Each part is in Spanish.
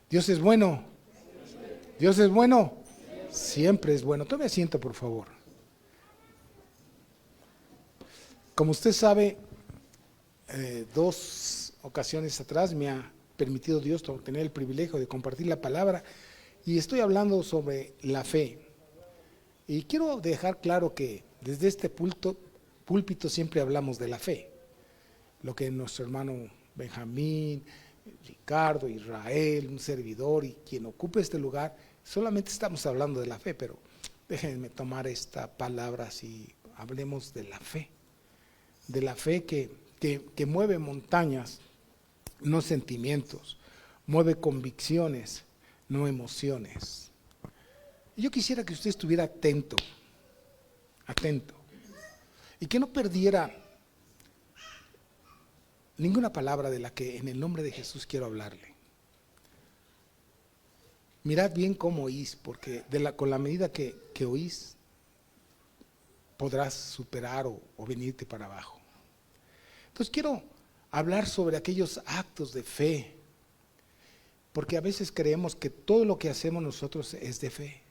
Dios es bueno. Dios es bueno. Siempre es bueno. Tome asiento, por favor. Como usted sabe, 2 ocasiones atrás me ha permitido Dios tener el privilegio de compartir la palabra y estoy hablando sobre la fe. Y quiero dejar claro que desde este púlpito siempre hablamos de la fe. Lo que nuestro hermano Benjamín, Ricardo, Israel, un servidor y quien ocupe este lugar, solamente estamos hablando de la fe, pero déjenme tomar esta palabra así, hablemos de la fe que mueve montañas, no sentimientos, mueve convicciones, no emociones. Y yo quisiera que usted estuviera atento, y que no perdiera ninguna palabra de la que en el nombre de Jesús quiero hablarle. Mirad bien cómo oís, porque con la medida que oís, podrás superar o venirte para abajo. Entonces quiero hablar sobre aquellos actos de fe, porque a veces creemos que todo lo que hacemos nosotros es de fe.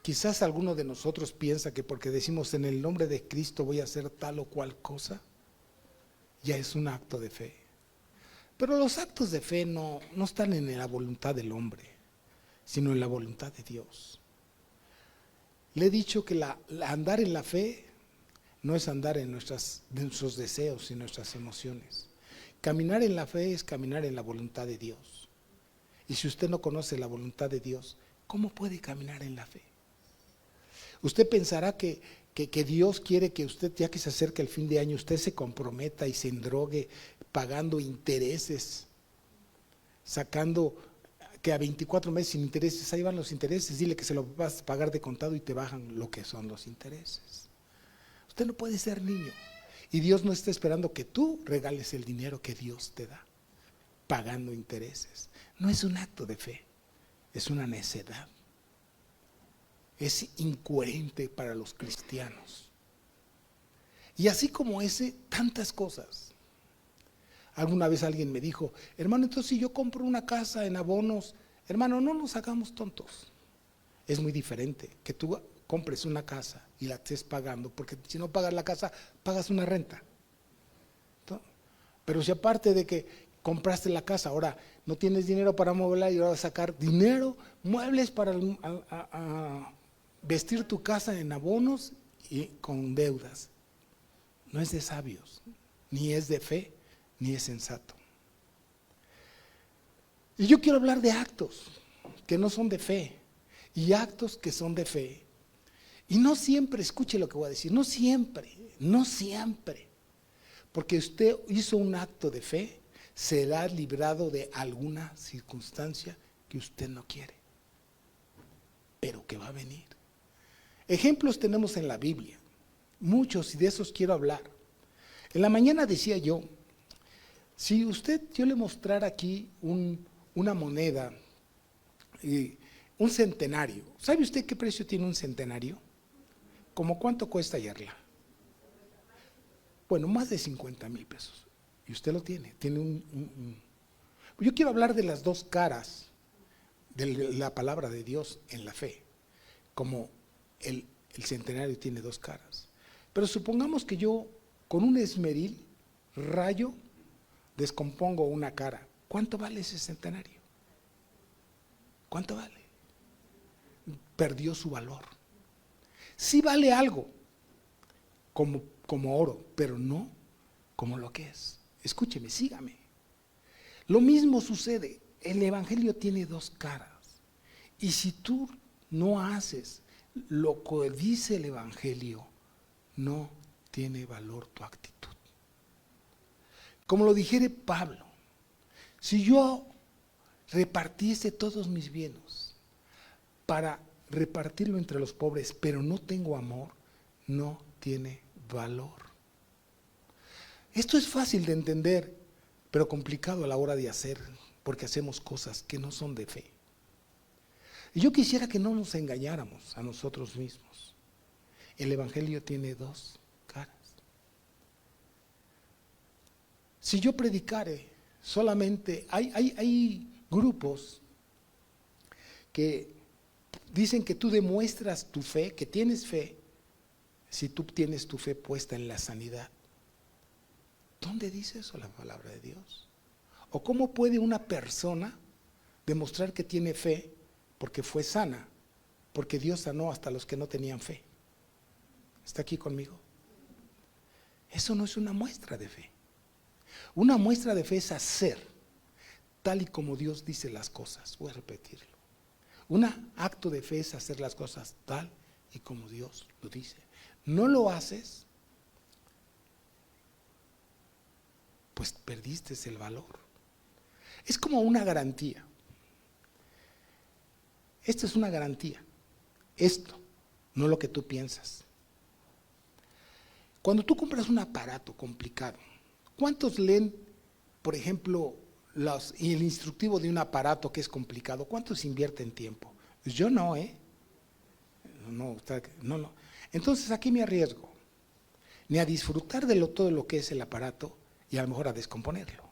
Quizás alguno de nosotros piensa que porque decimos en el nombre de Cristo voy a hacer tal o cual cosa, ya es un acto de fe. Pero los actos de fe no están en la voluntad del hombre, sino en la voluntad de Dios. Le he dicho que andar en la fe no es andar en nuestros deseos y nuestras emociones. Caminar en la fe es caminar en la voluntad de Dios. Y si usted no conoce la voluntad de Dios, ¿cómo puede caminar en la fe? Usted pensará que Dios quiere que usted, ya que se acerca el fin de año, usted se comprometa y se endrogue pagando intereses, sacando que a 24 meses sin intereses, ahí van los intereses, dile que se lo vas a pagar de contado y te bajan lo que son los intereses. Usted no puede ser niño y Dios no está esperando que tú regales el dinero que Dios te da, pagando intereses. No es un acto de fe, es una necedad. Es incoherente para los cristianos. Y así como ese, tantas cosas. Alguna vez alguien me dijo, hermano, entonces si yo compro una casa en abonos, hermano, no nos hagamos tontos. Es muy diferente que tú compres una casa y la estés pagando, porque si no pagas la casa, pagas una renta. Pero si aparte de que compraste la casa, ahora no tienes dinero para amueblar y ahora vas a sacar dinero, muebles para vestir tu casa en abonos y con deudas. No es de sabios, ni es de fe, ni es sensato. Y yo quiero hablar de actos que no son de fe y actos que son de fe. Y no siempre, escuche lo que voy a decir, no siempre, porque usted hizo un acto de fe, será librado de alguna circunstancia que usted no quiere, pero que va a venir. Ejemplos tenemos en la Biblia, muchos, y de esos quiero hablar. En la mañana decía yo, si yo le mostrara aquí una moneda, un centenario, ¿sabe usted qué precio tiene un centenario? ¿Cómo cuánto cuesta hallarla? Bueno, más de 50,000 pesos. Y usted lo tiene. Yo quiero hablar de las dos caras de la palabra de Dios en la fe, como el centenario tiene dos caras. Pero supongamos que yo con un esmeril rayo descompongo una cara. ¿Cuánto vale ese centenario? ¿Cuánto vale? Perdió su valor. Sí vale algo como oro, pero no como lo que es. Escúcheme, sígame. Lo mismo sucede. El evangelio tiene dos caras. Y si tú no haces lo que dice el evangelio, no tiene valor tu actitud. Como lo dijere Pablo, si yo repartiese todos mis bienes para repartirlo entre los pobres, pero no tengo amor, no tiene valor. Esto es fácil de entender, pero complicado a la hora de hacer, porque hacemos cosas que no son de fe. Y yo quisiera que no nos engañáramos a nosotros mismos. El evangelio tiene dos caras. Si yo predicare solamente, hay grupos que dicen que tú demuestras tu fe, que tienes fe, si tú tienes tu fe puesta en la sanidad. ¿Dónde dice eso la palabra de Dios? ¿O cómo puede una persona demostrar que tiene fe porque fue sana? Porque Dios sanó hasta los que no tenían fe. ¿Está aquí conmigo? Eso no es una muestra de fe. Una muestra de fe es hacer tal y como Dios dice las cosas. Voy a repetirlo. Un acto de fe es hacer las cosas tal y como Dios lo dice. No lo haces, pues perdiste el valor. Es como una garantía. Esto es una garantía. Esto, no lo que tú piensas. Cuando tú compras un aparato complicado, ¿cuántos leen, por ejemplo, el instructivo de un aparato que es complicado? ¿Cuántos invierten tiempo? Pues yo no, No. Entonces aquí me arriesgo, ni a disfrutar de todo lo que es el aparato y a lo mejor a descomponerlo.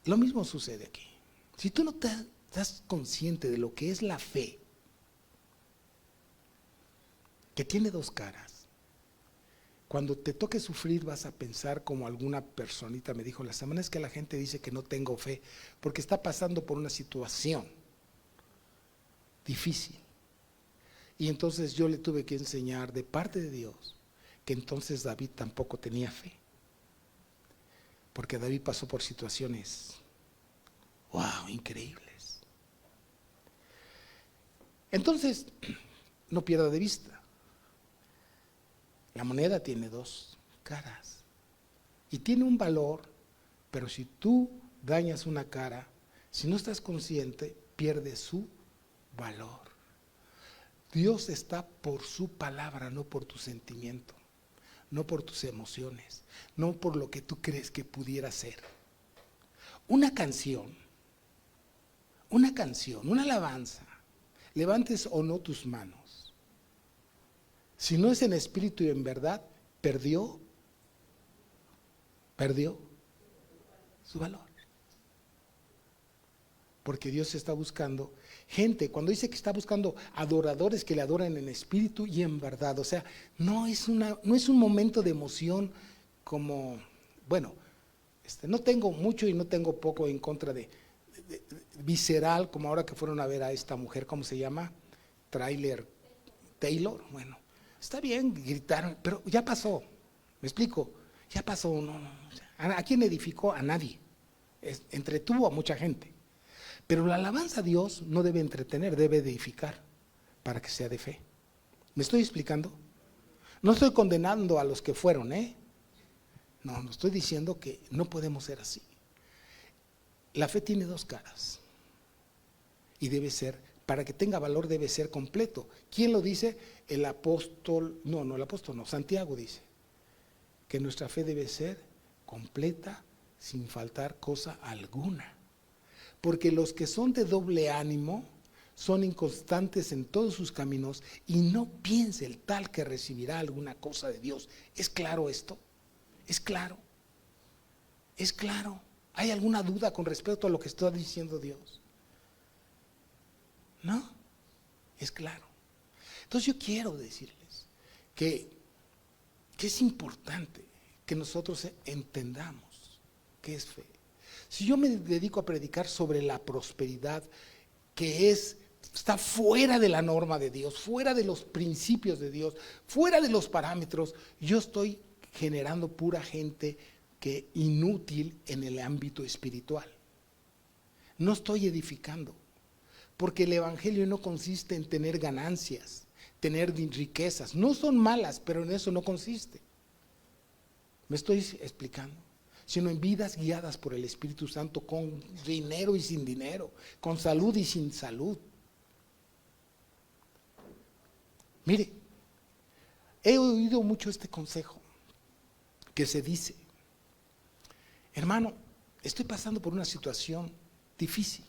Lo mismo sucede aquí. Si tú no estás consciente de lo que es la fe, que tiene dos caras, cuando te toque sufrir vas a pensar como alguna personita me dijo la semana, es que la gente dice que no tengo fe porque está pasando por una situación difícil. Y entonces yo le tuve que enseñar de parte de Dios que entonces David tampoco tenía fe, porque David pasó por situaciones, wow, increíbles. Entonces, no pierda de vista, la moneda tiene dos caras y tiene un valor, pero si tú dañas una cara, si no estás consciente, pierde su valor. Dios está por su palabra, no por tu sentimiento, no por tus emociones, no por lo que tú crees que pudiera ser. Una canción, una alabanza, levantes o no tus manos, si no es en espíritu y en verdad, perdió su valor. Porque Dios está buscando gente, cuando dice que está buscando adoradores que le adoren en espíritu y en verdad, o sea, no es un momento de emoción como, bueno, no tengo mucho y no tengo poco en contra de visceral, como ahora que fueron a ver a esta mujer, ¿cómo se llama? Taylor, bueno, está bien, gritaron, pero ya pasó, me explico, ya pasó, ¿a quién edificó? A nadie, entretuvo a mucha gente. Pero la alabanza a Dios no debe entretener, debe edificar para que sea de fe. ¿Me estoy explicando? No estoy condenando a los que fueron, No estoy diciendo que no podemos ser así. La fe tiene dos caras y debe ser, para que tenga valor debe ser completo. ¿Quién lo dice? El apóstol, el apóstol no, Santiago dice que nuestra fe debe ser completa sin faltar cosa alguna. Porque los que son de doble ánimo son inconstantes en todos sus caminos y no piense el tal que recibirá alguna cosa de Dios. ¿Es claro esto? ¿Es claro? ¿Es claro? ¿Hay alguna duda con respecto a lo que está diciendo Dios? ¿No? Es claro. Entonces yo quiero decirles que es importante que nosotros entendamos qué es fe. Si yo me dedico a predicar sobre la prosperidad que está fuera de la norma de Dios, fuera de los principios de Dios, fuera de los parámetros, yo estoy generando pura gente que inútil en el ámbito espiritual. No estoy edificando, porque el evangelio no consiste en tener ganancias, tener riquezas. No son malas, pero en eso no consiste. ¿Me estoy explicando? Sino en vidas guiadas por el Espíritu Santo, con dinero y sin dinero, con salud y sin salud. Mire, he oído mucho este consejo que se dice, hermano, estoy pasando por una situación difícil.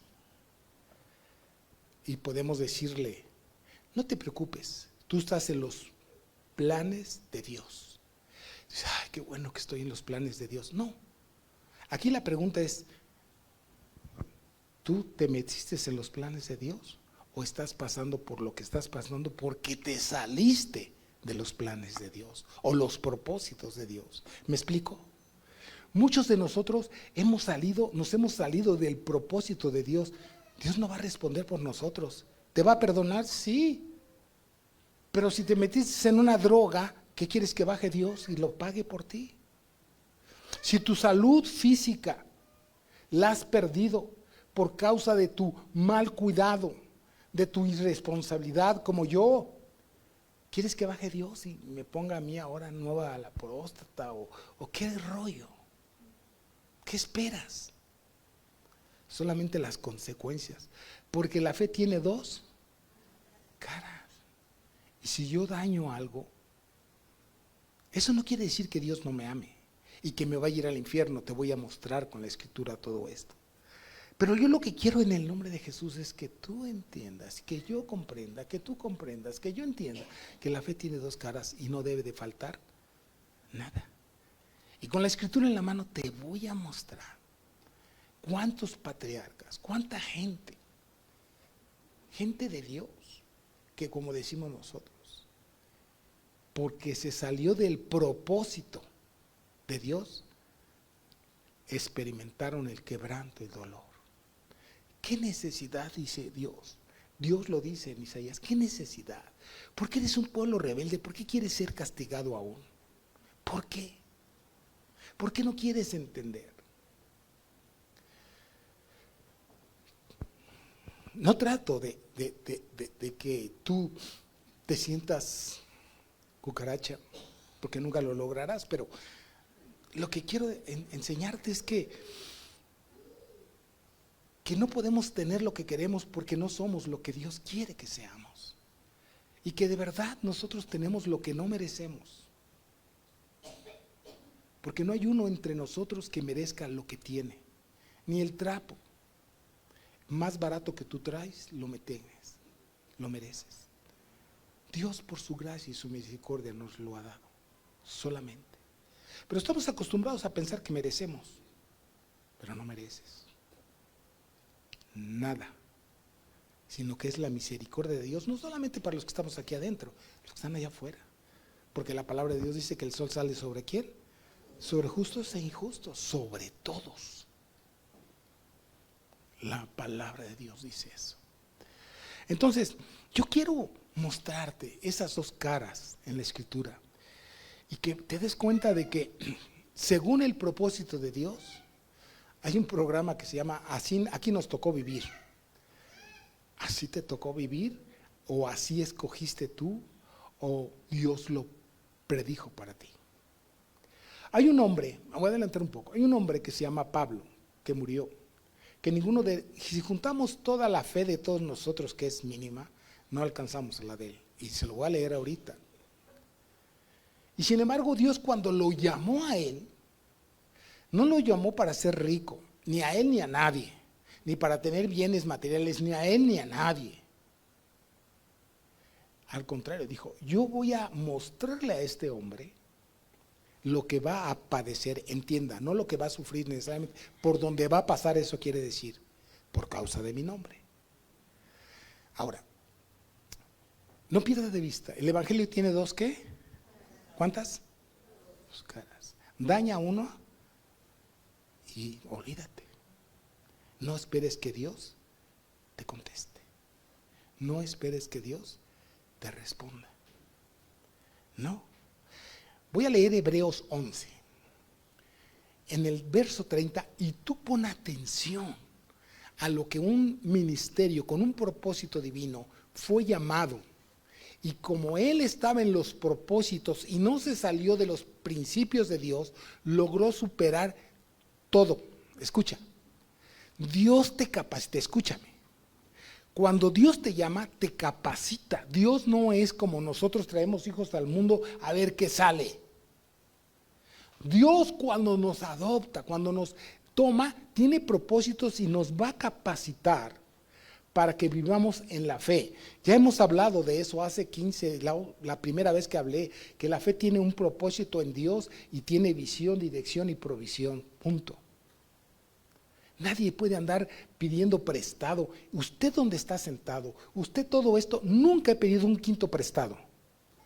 Y podemos decirle, no te preocupes, tú estás en los planes de Dios. Dices, ay, qué bueno que estoy en los planes de Dios. No. Aquí la pregunta es, ¿tú te metiste en los planes de Dios o estás pasando por lo que estás pasando porque te saliste de los planes de Dios o los propósitos de Dios. ¿Me explico? Muchos de nosotros nos hemos salido del propósito de Dios. Dios no va a responder por nosotros. ¿Te va a perdonar? Sí. Pero si te metiste en una droga, ¿qué quieres que baje Dios y lo pague por ti? Si tu salud física la has perdido por causa de tu mal cuidado, de tu irresponsabilidad como yo, ¿quieres que baje Dios y me ponga a mí ahora nueva a la próstata o qué rollo? ¿Qué esperas? Solamente las consecuencias, porque la fe tiene dos caras. Y si yo daño algo, eso no quiere decir que Dios no me ame y que me vaya a ir al infierno. Te voy a mostrar con la escritura todo esto. Pero yo lo que quiero en el nombre de Jesús es que tú entiendas, que yo comprenda, que tú comprendas, que yo entienda que la fe tiene dos caras y no debe de faltar nada. Y con la escritura en la mano te voy a mostrar cuántos patriarcas, cuánta gente de Dios, que como decimos nosotros, porque se salió del propósito de Dios, experimentaron el quebranto y el dolor. ¿Qué necesidad dice Dios? Dios lo dice en Isaías, ¿qué necesidad? ¿Por qué eres un pueblo rebelde? ¿Por qué quieres ser castigado aún? ¿Por qué? ¿Por qué no quieres entender? No trato de que tú te sientas cucaracha, porque nunca lo lograrás, pero lo que quiero enseñarte es que no podemos tener lo que queremos porque no somos lo que Dios quiere que seamos. Y que de verdad nosotros tenemos lo que no merecemos. Porque no hay uno entre nosotros que merezca lo que tiene, ni el trapo más barato que tú traes lo mereces. Dios por su gracia y su misericordia nos lo ha dado, solamente. Pero estamos acostumbrados a pensar que merecemos, pero no mereces nada, sino que es la misericordia de Dios, no solamente para los que estamos aquí adentro, los que están allá afuera. Porque la palabra de Dios dice que el sol sale ¿sobre quién? Sobre justos e injustos, sobre todos. La palabra de Dios dice eso. Entonces, yo quiero mostrarte esas dos caras en la escritura y que te des cuenta de que según el propósito de Dios, hay un programa que se llama Así, aquí nos tocó vivir. Así te tocó vivir, o así escogiste tú, o Dios lo predijo para ti. Hay un hombre, me voy a adelantar un poco, hay un hombre que se llama Pablo, que murió, que si juntamos toda la fe de todos nosotros, que es mínima, no alcanzamos a la de él, y se lo voy a leer ahorita. Y sin embargo, Dios cuando lo llamó a él, no lo llamó para ser rico, ni a él ni a nadie, ni para tener bienes materiales, ni a él ni a nadie. Al contrario, dijo, yo voy a mostrarle a este hombre lo que va a padecer, entienda, no lo que va a sufrir necesariamente, por donde va a pasar, eso quiere decir, por causa de mi nombre. Ahora, no pierdas de vista, el evangelio tiene dos, ¿qué? ¿Cuántas? Dos caras. Daña uno y olvídate. No esperes que Dios te conteste. No esperes que Dios te responda. No. Voy a leer Hebreos 11. En el verso 30, y tú pon atención a lo que un ministerio con un propósito divino fue llamado. Y como él estaba en los propósitos y no se salió de los principios de Dios, logró superar todo. Escucha, Dios te capacita, escúchame. Cuando Dios te llama, te capacita. Dios no es como nosotros traemos hijos al mundo a ver qué sale. Dios cuando nos adopta, cuando nos toma, tiene propósitos y nos va a capacitar para que vivamos en la fe. Ya hemos hablado de eso hace 15, la primera vez que hablé, que la fe tiene un propósito en Dios y tiene visión, dirección y provisión, punto. Nadie puede andar pidiendo prestado. Usted donde está sentado, usted todo esto, nunca he pedido un quinto prestado.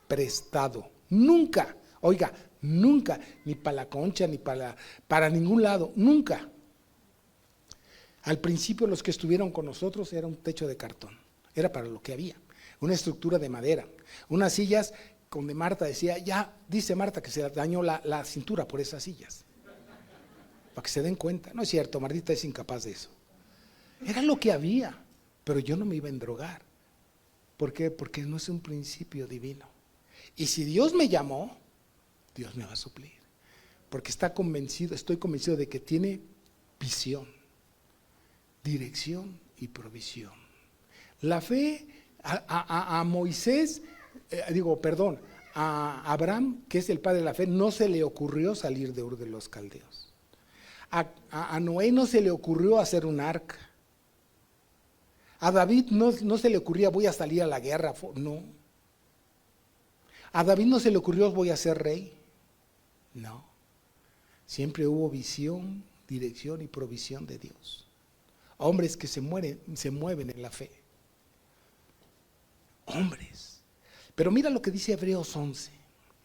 Prestado, nunca. Oiga, nunca, ni para la concha, ni para ningún lado, nunca. Al principio los que estuvieron con nosotros era un techo de cartón, era para lo que había, una estructura de madera, unas sillas donde Marta decía, ya, dice Marta que se dañó la cintura por esas sillas. Para que se den cuenta. No es cierto, Martita es incapaz de eso. Era lo que había, pero yo no me iba a endrogar. ¿Por qué? Porque no es un principio divino. Y si Dios me llamó, Dios me va a suplir. Porque estoy convencido de que tiene visión, dirección y provisión. La fe a Moisés, a Abraham, que es el padre de la fe, no se le ocurrió salir de Ur de los Caldeos. A Noé no se le ocurrió hacer un arca. A David no se le ocurría voy a salir a la guerra, no. A David no se le ocurrió voy a ser rey, no. Siempre hubo visión, dirección y provisión de Dios. Hombres que se mueven en la fe. Hombres. Pero mira lo que dice Hebreos 11,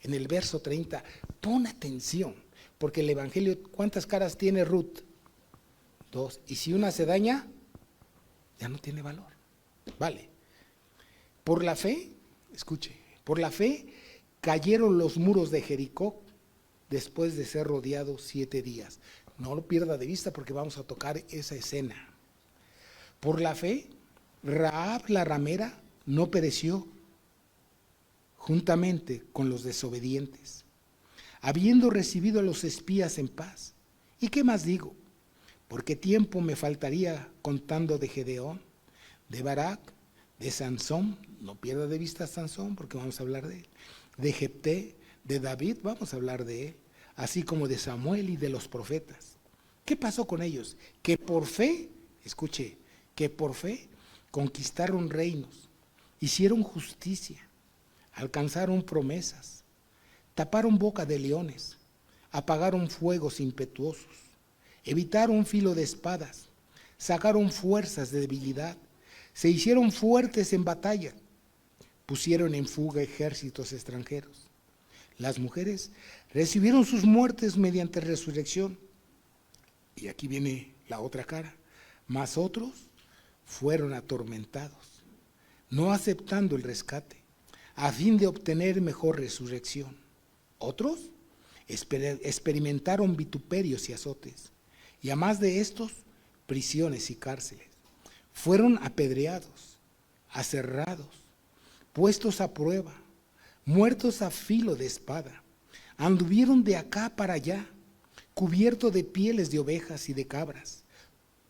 en el verso 30, pon atención. Porque el Evangelio, ¿cuántas caras tiene Ruth? 2. Y si una se daña, ya no tiene valor. Vale. Por la fe, escuche, por la fe cayeron los muros de Jericó después de ser rodeados 7 días. No lo pierda de vista porque vamos a tocar esa escena. Por la fe, Rahab la ramera no pereció juntamente con los desobedientes, habiendo recibido a los espías en paz. ¿Y qué más digo? Porque tiempo me faltaría contando de Gedeón, de Barak, de Sansón, no pierda de vista a Sansón porque vamos a hablar de él, de Jefté, de David, vamos a hablar de él, así como de Samuel y de los profetas. ¿Qué pasó con ellos? Que por fe, escuche, que por fe conquistaron reinos, hicieron justicia, alcanzaron promesas, taparon boca de leones, apagaron fuegos impetuosos, evitaron filo de espadas, sacaron fuerzas de debilidad, se hicieron fuertes en batalla, pusieron en fuga ejércitos extranjeros. Las mujeres recibieron sus muertes mediante resurrección. Y aquí viene la otra cara. Mas otros fueron atormentados, no aceptando el rescate, a fin de obtener mejor resurrección. Otros experimentaron vituperios y azotes, y a más de estos, prisiones y cárceles. Fueron apedreados, aserrados, puestos a prueba, muertos a filo de espada. Anduvieron de acá para allá, cubiertos de pieles de ovejas y de cabras,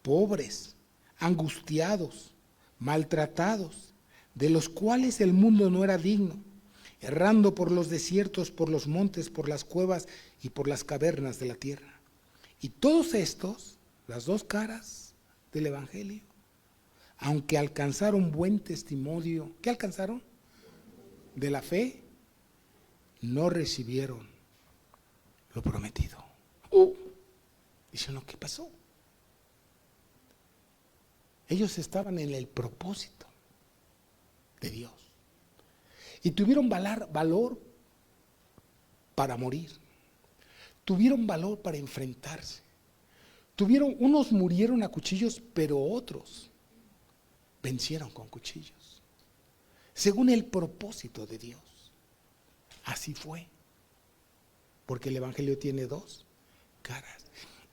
pobres, angustiados, maltratados, de los cuales el mundo no era digno, errando por los desiertos, por los montes, por las cuevas y por las cavernas de la tierra. Y todos estos, las dos caras del Evangelio, aunque alcanzaron buen testimonio, ¿qué alcanzaron? De la fe, no recibieron lo prometido. Dicen, ¿qué pasó? Ellos estaban en el propósito de Dios. Y tuvieron valor para morir. Tuvieron valor para enfrentarse. Unos murieron a cuchillos, pero otros vencieron con cuchillos. Según el propósito de Dios. Así fue. Porque el Evangelio tiene dos caras.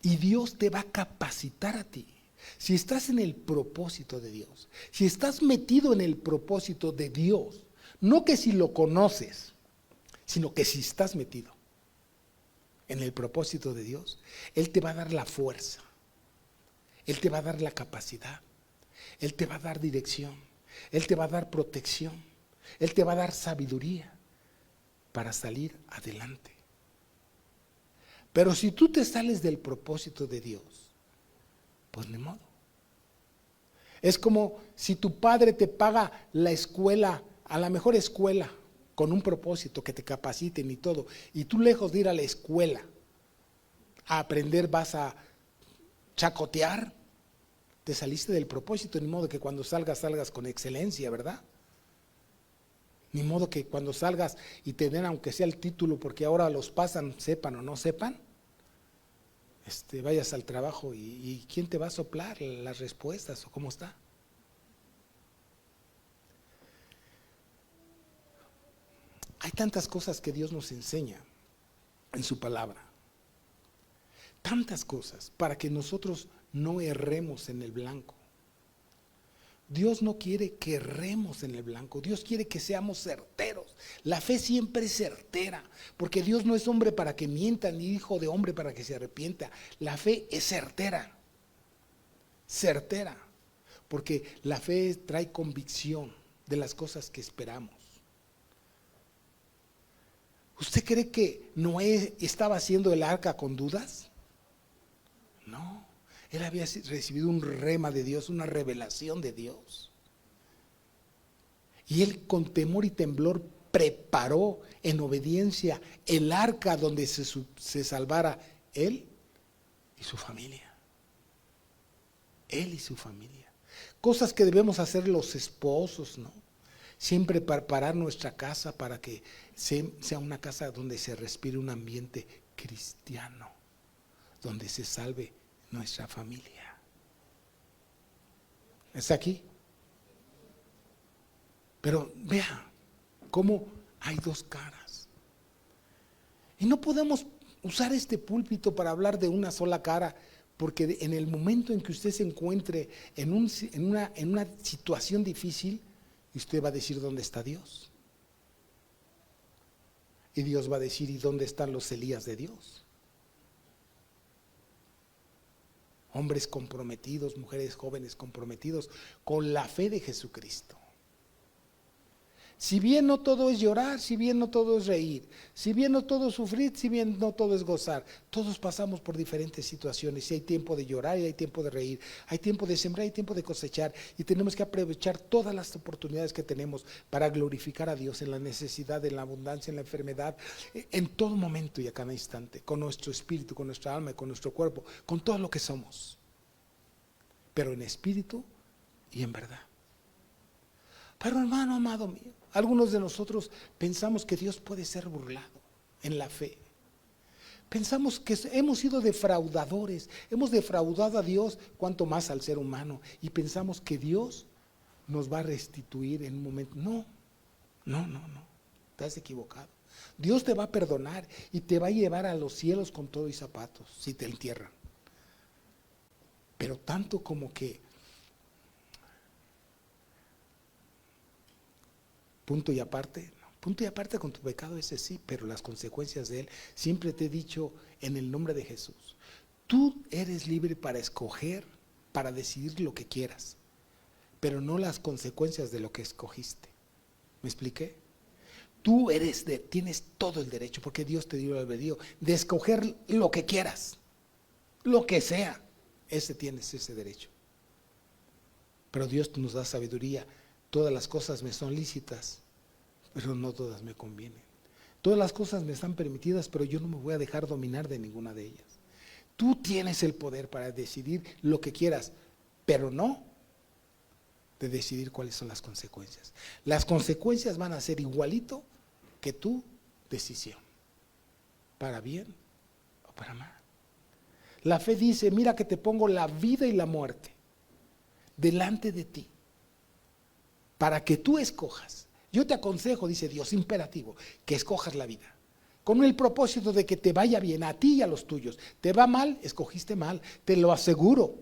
Y Dios te va a capacitar a ti. Si estás en el propósito de Dios, si estás metido en el propósito de Dios, no que si lo conoces, sino que si estás metido en el propósito de Dios, Él te va a dar la fuerza, Él te va a dar la capacidad, Él te va a dar dirección, Él te va a dar protección, Él te va a dar sabiduría para salir adelante. Pero si tú te sales del propósito de Dios, pues ni modo. Es como si tu padre te paga la escuela, a la mejor escuela, con un propósito, que te capaciten y todo, y tú lejos de ir a la escuela a aprender vas a chacotear, Te saliste del propósito, ni modo que cuando salgas con excelencia, ¿verdad? Ni modo que cuando salgas y te den aunque sea el título, porque ahora los pasan, sepan o no sepan, vayas al trabajo y ¿quién te va a soplar las respuestas o cómo está? Hay tantas cosas que Dios nos enseña en su palabra, tantas cosas para que nosotros no erremos en el blanco. Dios no quiere que erremos en el blanco, Dios quiere que seamos certeros. La fe siempre es certera, porque Dios no es hombre para que mienta, ni hijo de hombre para que se arrepienta. La fe es certera, certera, porque la fe trae convicción de las cosas que esperamos. ¿Usted cree que Noé estaba haciendo el arca con dudas? No. Él había recibido un rema de Dios, una revelación de Dios. Y él con temor y temblor preparó en obediencia el arca donde se salvara él y su familia. Él y su familia. Cosas que debemos hacer los esposos, ¿no? Siempre preparar nuestra casa para que sea una casa donde se respire un ambiente cristiano, donde se salve nuestra familia. ¿Está aquí? Pero vea cómo hay dos caras. Y no podemos usar este púlpito para hablar de una sola cara, porque en el momento en que usted se encuentre en una situación difícil, usted va a decir: ¿dónde está Dios? Y Dios va a decir: ¿y dónde están los Elías de Dios? Hombres comprometidos, mujeres jóvenes comprometidos con la fe de Jesucristo. Si bien no todo es llorar, si bien no todo es reír, si bien no todo es sufrir, si bien no todo es gozar, todos pasamos por diferentes situaciones y hay tiempo de llorar y hay tiempo de reír, hay tiempo de sembrar y hay tiempo de cosechar, y tenemos que aprovechar todas las oportunidades que tenemos para glorificar a Dios en la necesidad, en la abundancia, en la enfermedad, en todo momento y a cada instante, con nuestro espíritu, con nuestra alma y con nuestro cuerpo, con todo lo que somos, pero en espíritu y en verdad. Pero hermano amado mío, algunos de nosotros pensamos que Dios puede ser burlado en la fe. Pensamos que hemos sido defraudadores, hemos defraudado a Dios, cuanto más al ser humano, y pensamos que Dios nos va a restituir en un momento. No, estás equivocado. Dios te va a perdonar y te va a llevar a los cielos con todo y zapatos, si te entierran. Pero tanto como que punto y aparte con tu pecado, ese sí, pero las consecuencias de él, siempre te he dicho en el nombre de Jesús, tú eres libre para escoger, para decidir lo que quieras, pero no las consecuencias de lo que escogiste. ¿Me expliqué? Tú tienes todo el derecho, porque Dios te dio el albedrío, de escoger lo que quieras, lo que sea, tienes ese derecho. Pero Dios nos da sabiduría. Todas las cosas me son lícitas, pero no todas me convienen. Todas las cosas me están permitidas, pero yo no me voy a dejar dominar de ninguna de ellas. Tú tienes el poder para decidir lo que quieras, pero no de decidir cuáles son las consecuencias. Las consecuencias van a ser igualito que tu decisión, para bien o para mal. La fe dice: mira que te pongo la vida y la muerte delante de ti, para que tú escojas. Yo te aconsejo, dice Dios, imperativo, que escojas la vida, con el propósito de que te vaya bien a ti y a los tuyos. Te va mal, escogiste mal, te lo aseguro.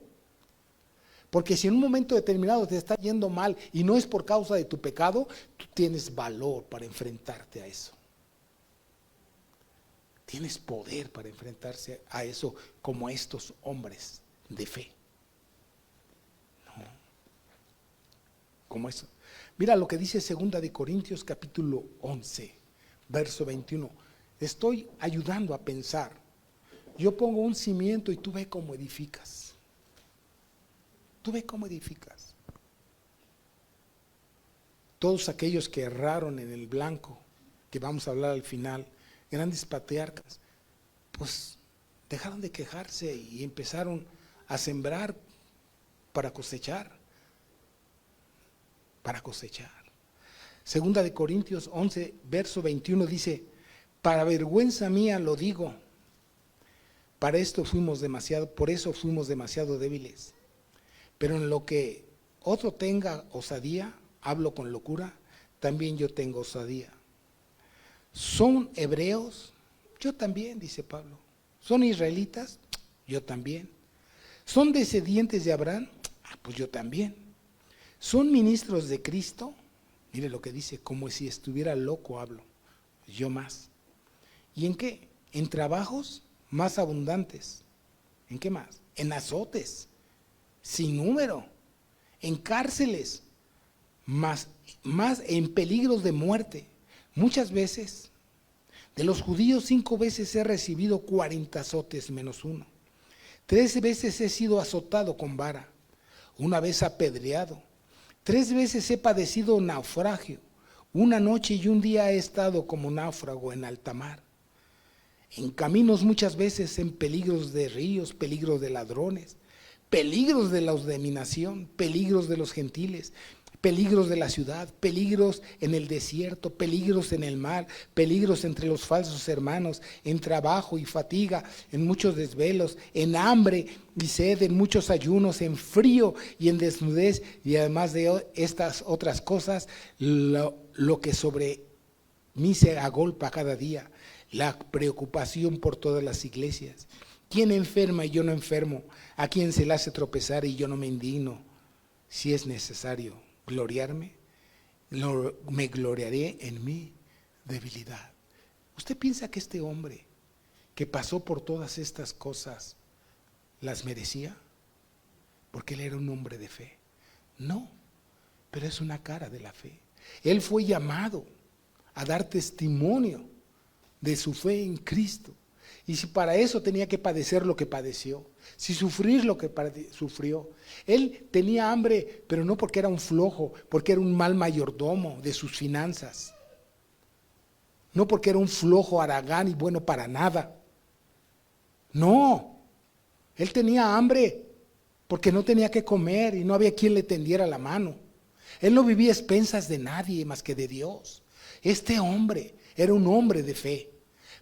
Porque si en un momento determinado te está yendo mal y no es por causa de tu pecado, tú tienes valor para enfrentarte a eso. Tienes poder para enfrentarse a eso, como estos hombres de fe. No, como eso. Mira lo que dice 2 de Corintios capítulo 11, verso 21. Estoy ayudando a pensar. Yo pongo un cimiento y tú ve cómo edificas. Tú ve cómo edificas. Todos aquellos que erraron en el blanco, que vamos a hablar al final, grandes patriarcas, pues dejaron de quejarse y empezaron a sembrar para cosechar. Para cosechar. Segunda de Corintios 11, verso 21 dice: para vergüenza mía lo digo, por eso fuimos demasiado débiles. Pero en lo que otro tenga osadía, hablo con locura, también yo tengo osadía. ¿Son hebreos? Yo también, dice Pablo. ¿Son israelitas? Yo también. ¿Son descendientes de Abraham? Pues yo también. ¿Son ministros de Cristo? Mire lo que dice, como si estuviera loco hablo. Yo más. ¿Y en qué? En trabajos más abundantes. ¿En qué más? En azotes, sin número. En cárceles, más en peligros de muerte. Muchas veces, de los judíos 5 veces he recibido 40 azotes menos uno. 3 veces he sido azotado con vara, 1 vez apedreado. 3 veces he padecido naufragio. 1 noche y 1 día he estado como náufrago en alta mar. En caminos muchas veces, en peligros de ríos, peligros de ladrones, peligros de la dominación, peligros de los gentiles, peligros de la ciudad, peligros en el desierto, peligros en el mar, peligros entre los falsos hermanos, en trabajo y fatiga, en muchos desvelos, en hambre y sed, en muchos ayunos, en frío y en desnudez, y además de estas otras cosas, lo que sobre mí se agolpa cada día, la preocupación por todas las iglesias. ¿Quién enferma y yo no enfermo? ¿A quién se le hace tropezar y yo no me indigno? Si es necesario gloriarme, me gloriaré en mi debilidad. ¿Usted piensa que este hombre que pasó por todas estas cosas las merecía? Porque él era un hombre de fe. No, pero es una cara de la fe. Él fue llamado a dar testimonio de su fe en Cristo. Y si para eso tenía que padecer lo que padeció, si sufrir lo que sufrió. Él tenía hambre, pero no porque era un flojo, porque era un mal mayordomo de sus finanzas. No porque era un flojo haragán y bueno para nada. No, él tenía hambre porque no tenía que comer y no había quien le tendiera la mano. Él no vivía a expensas de nadie más que de Dios. Este hombre era un hombre de fe.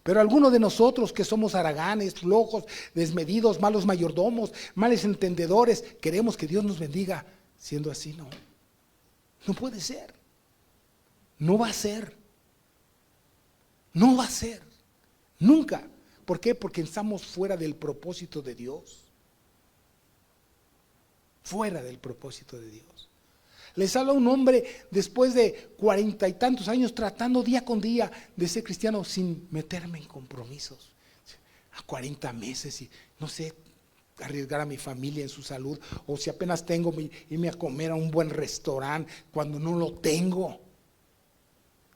Pero algunos de nosotros que somos haraganes, flojos, desmedidos, malos mayordomos, males entendedores, queremos que Dios nos bendiga. Siendo así, no. No puede ser. No va a ser. No va a ser. Nunca. ¿Por qué? Porque estamos fuera del propósito de Dios. Fuera del propósito de Dios. Les habla un hombre después de 40 y tantos años tratando día con día de ser cristiano sin meterme en compromisos. A 40 meses y no sé, arriesgar a mi familia en su salud, o si apenas tengo, irme a comer a un buen restaurante cuando no lo tengo.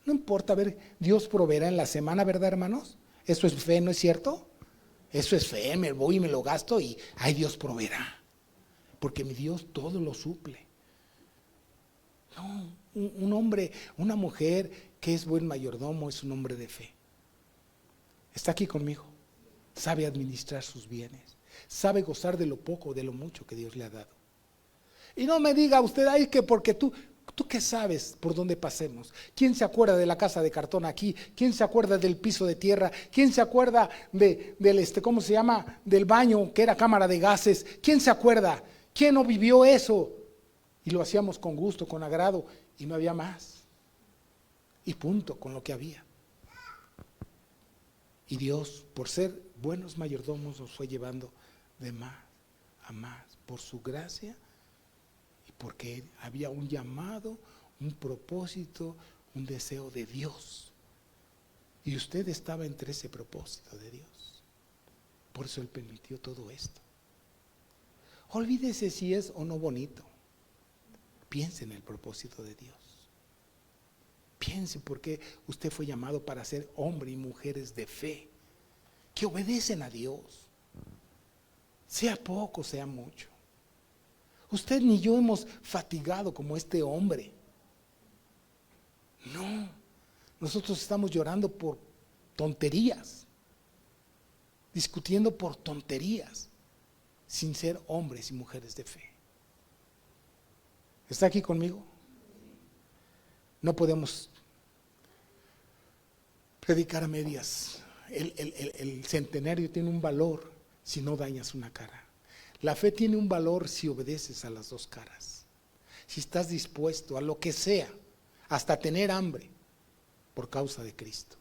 No importa, a ver, Dios proveerá en la semana, ¿verdad, hermanos? Eso es fe, ¿no es cierto? Eso es fe, me voy y me lo gasto y ay, Dios proveerá. Porque mi Dios todo lo suple. No, un hombre, una mujer que es buen mayordomo es un hombre de fe. Está aquí conmigo. Sabe administrar sus bienes. Sabe gozar de lo poco o de lo mucho que Dios le ha dado. Y no me diga usted, ay, que porque tú qué sabes por dónde pasemos. ¿Quién se acuerda de la casa de cartón aquí? ¿Quién se acuerda del piso de tierra? ¿Quién se acuerda ¿cómo se llama? Del baño que era cámara de gases? ¿Quién se acuerda? ¿Quién no vivió eso? Y lo hacíamos con gusto, con agrado, y no había más. Y punto, con lo que había. Y Dios, por ser buenos mayordomos, nos fue llevando de más a más, por su gracia, y porque había un llamado, un propósito, un deseo de Dios. Y usted estaba entre ese propósito de Dios. Por eso Él permitió todo esto. Olvídese si es o no bonito. Piense en el propósito de Dios. Piense por qué usted fue llamado para ser hombre y mujeres de fe, que obedecen a Dios, sea poco, sea mucho. Usted ni yo hemos fatigado como este hombre. No, nosotros estamos llorando por tonterías, discutiendo por tonterías, sin ser hombres y mujeres de fe. ¿Está aquí conmigo? No podemos predicar a medias. El centenario tiene un valor si no dañas una cara. La fe tiene un valor si obedeces a las dos caras. Si estás dispuesto a lo que sea, hasta tener hambre por causa de Cristo.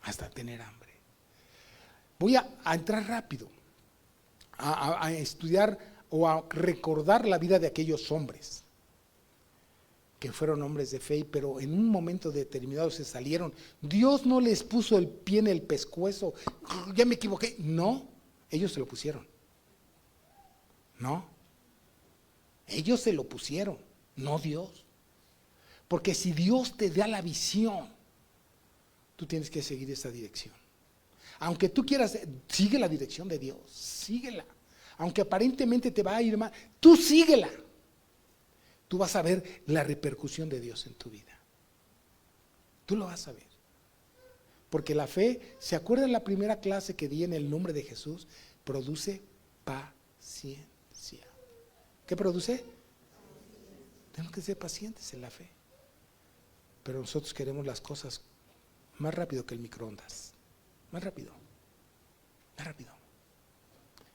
Hasta tener hambre. Voy a entrar rápido a estudiar o a recordar la vida de aquellos hombres que fueron hombres de fe, pero en un momento determinado se salieron. Dios no les puso el pie en el pescuezo. Ya me equivoqué. No, ellos se lo pusieron. No, ellos se lo pusieron, no Dios. Porque si Dios te da la visión, tú tienes que seguir esa dirección. Aunque tú quieras, sigue la dirección de Dios, síguela. Aunque aparentemente te va a ir mal, tú síguela. Tú vas a ver la repercusión de Dios en tu vida. Tú lo vas a ver. Porque la fe, ¿se acuerdan la primera clase que di en el nombre de Jesús? Produce paciencia. ¿Qué produce? Tenemos que ser pacientes en la fe. Pero nosotros queremos las cosas más rápido que el microondas. Más rápido. Más rápido.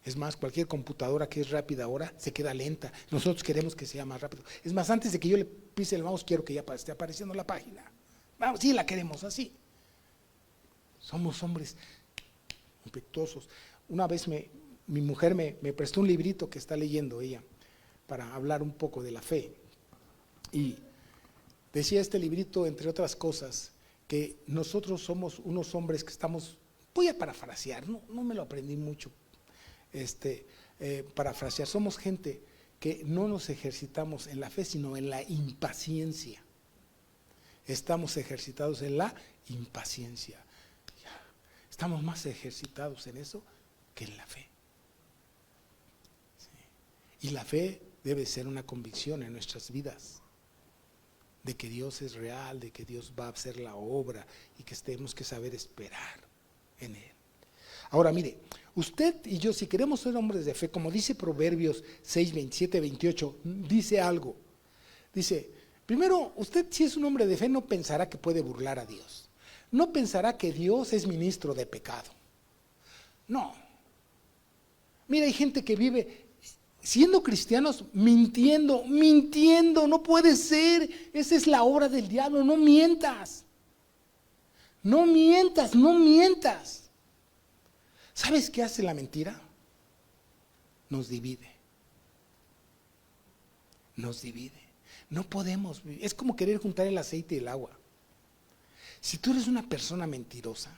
Es más, cualquier computadora que es rápida ahora se queda lenta. Nosotros queremos que sea más rápido. Es más, antes de que yo le pise el mouse, quiero que ya esté apareciendo la página. Vamos, sí la queremos así. Somos hombres impetuosos. Una vez mi mujer me prestó un librito que está leyendo ella para hablar un poco de la fe. Y decía este librito, entre otras cosas, que nosotros somos unos hombres que estamos, voy a parafrasear, no me lo aprendí mucho, parafrasear, somos gente que no nos ejercitamos en la fe, sino en la impaciencia. Estamos ejercitados en la impaciencia. Estamos más ejercitados en eso que en la fe. Sí. Y la fe debe ser una convicción en nuestras vidas de que Dios es real, de que Dios va a hacer la obra y que tenemos que saber esperar en Él. Ahora mire, usted y yo, si queremos ser hombres de fe, como dice Proverbios 6, 27, 28, dice algo. Dice, primero, usted si es un hombre de fe no pensará que puede burlar a Dios. No pensará que Dios es ministro de pecado. No. Mira, hay gente que vive siendo cristianos mintiendo, no puede ser. Esa es la obra del diablo, no mientas. No mientas, no mientas. ¿Sabes qué hace la mentira? Nos divide. Nos divide. No podemos vivir. Es como querer juntar el aceite y el agua. Si tú eres una persona mentirosa,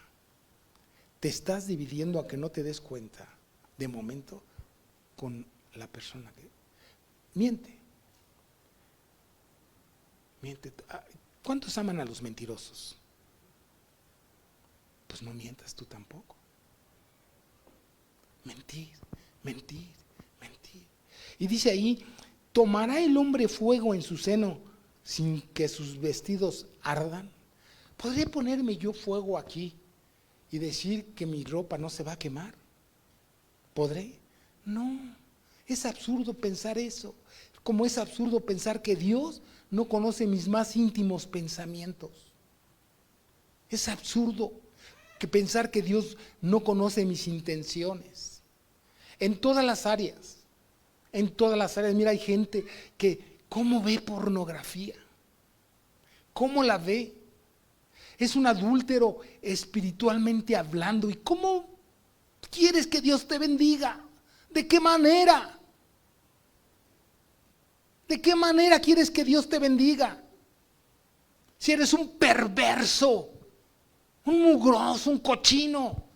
te estás dividiendo a que no te des cuenta, de momento, con la persona que miente. Miente. ¿Cuántos aman a los mentirosos? Pues no mientas tú tampoco. Mentir, mentir, mentir. Y dice ahí, ¿tomará el hombre fuego en su seno sin que sus vestidos ardan? ¿Podría ponerme yo fuego aquí y decir que mi ropa no se va a quemar? ¿Podré? No, es absurdo pensar eso. Como es absurdo pensar que Dios no conoce mis más íntimos pensamientos. Es absurdo que pensar que Dios no conoce mis intenciones. En todas las áreas, mira, hay gente que, ¿cómo ve pornografía? ¿Cómo la ve? Es un adúltero espiritualmente hablando. ¿Y cómo quieres que Dios te bendiga? ¿De qué manera? ¿De qué manera quieres que Dios te bendiga? Si eres un perverso, un mugroso, un cochino,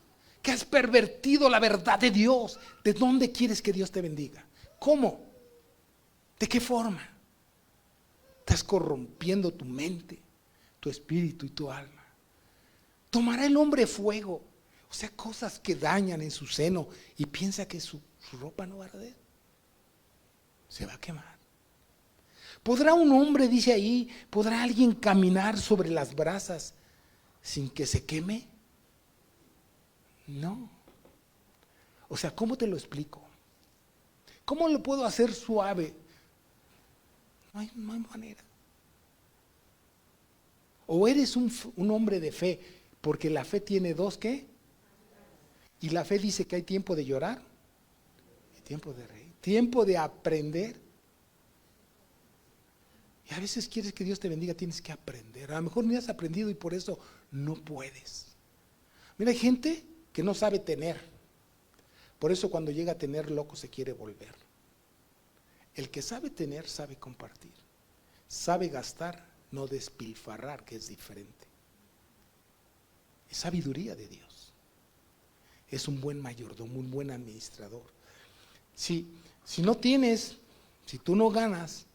que has pervertido la verdad de Dios, ¿de dónde quieres que Dios te bendiga? ¿Cómo? ¿De qué forma? Estás corrompiendo tu mente, tu espíritu y tu alma. ¿Tomará el hombre fuego? O sea, cosas que dañan en su seno y piensa que su ropa no va a arder. Se va a quemar. ¿Podrá un hombre, dice ahí, podrá alguien caminar sobre las brasas sin que se queme? No. O sea, ¿cómo te lo explico? ¿Cómo lo puedo hacer suave? No hay manera. O eres un hombre de fe, porque la fe tiene dos, ¿qué? Y la fe dice que hay tiempo de llorar y tiempo de reír, tiempo de aprender. Y a veces quieres que Dios te bendiga, tienes que aprender. A lo mejor ni has aprendido y por eso no puedes. Mira, hay gente que no sabe tener. Por eso cuando llega a tener, loco se quiere volver. El que sabe tener, sabe compartir. Sabe gastar, no despilfarrar, que es diferente. Es sabiduría de Dios. Es un buen mayordomo, un buen administrador. Si no tienes, si tú no ganas,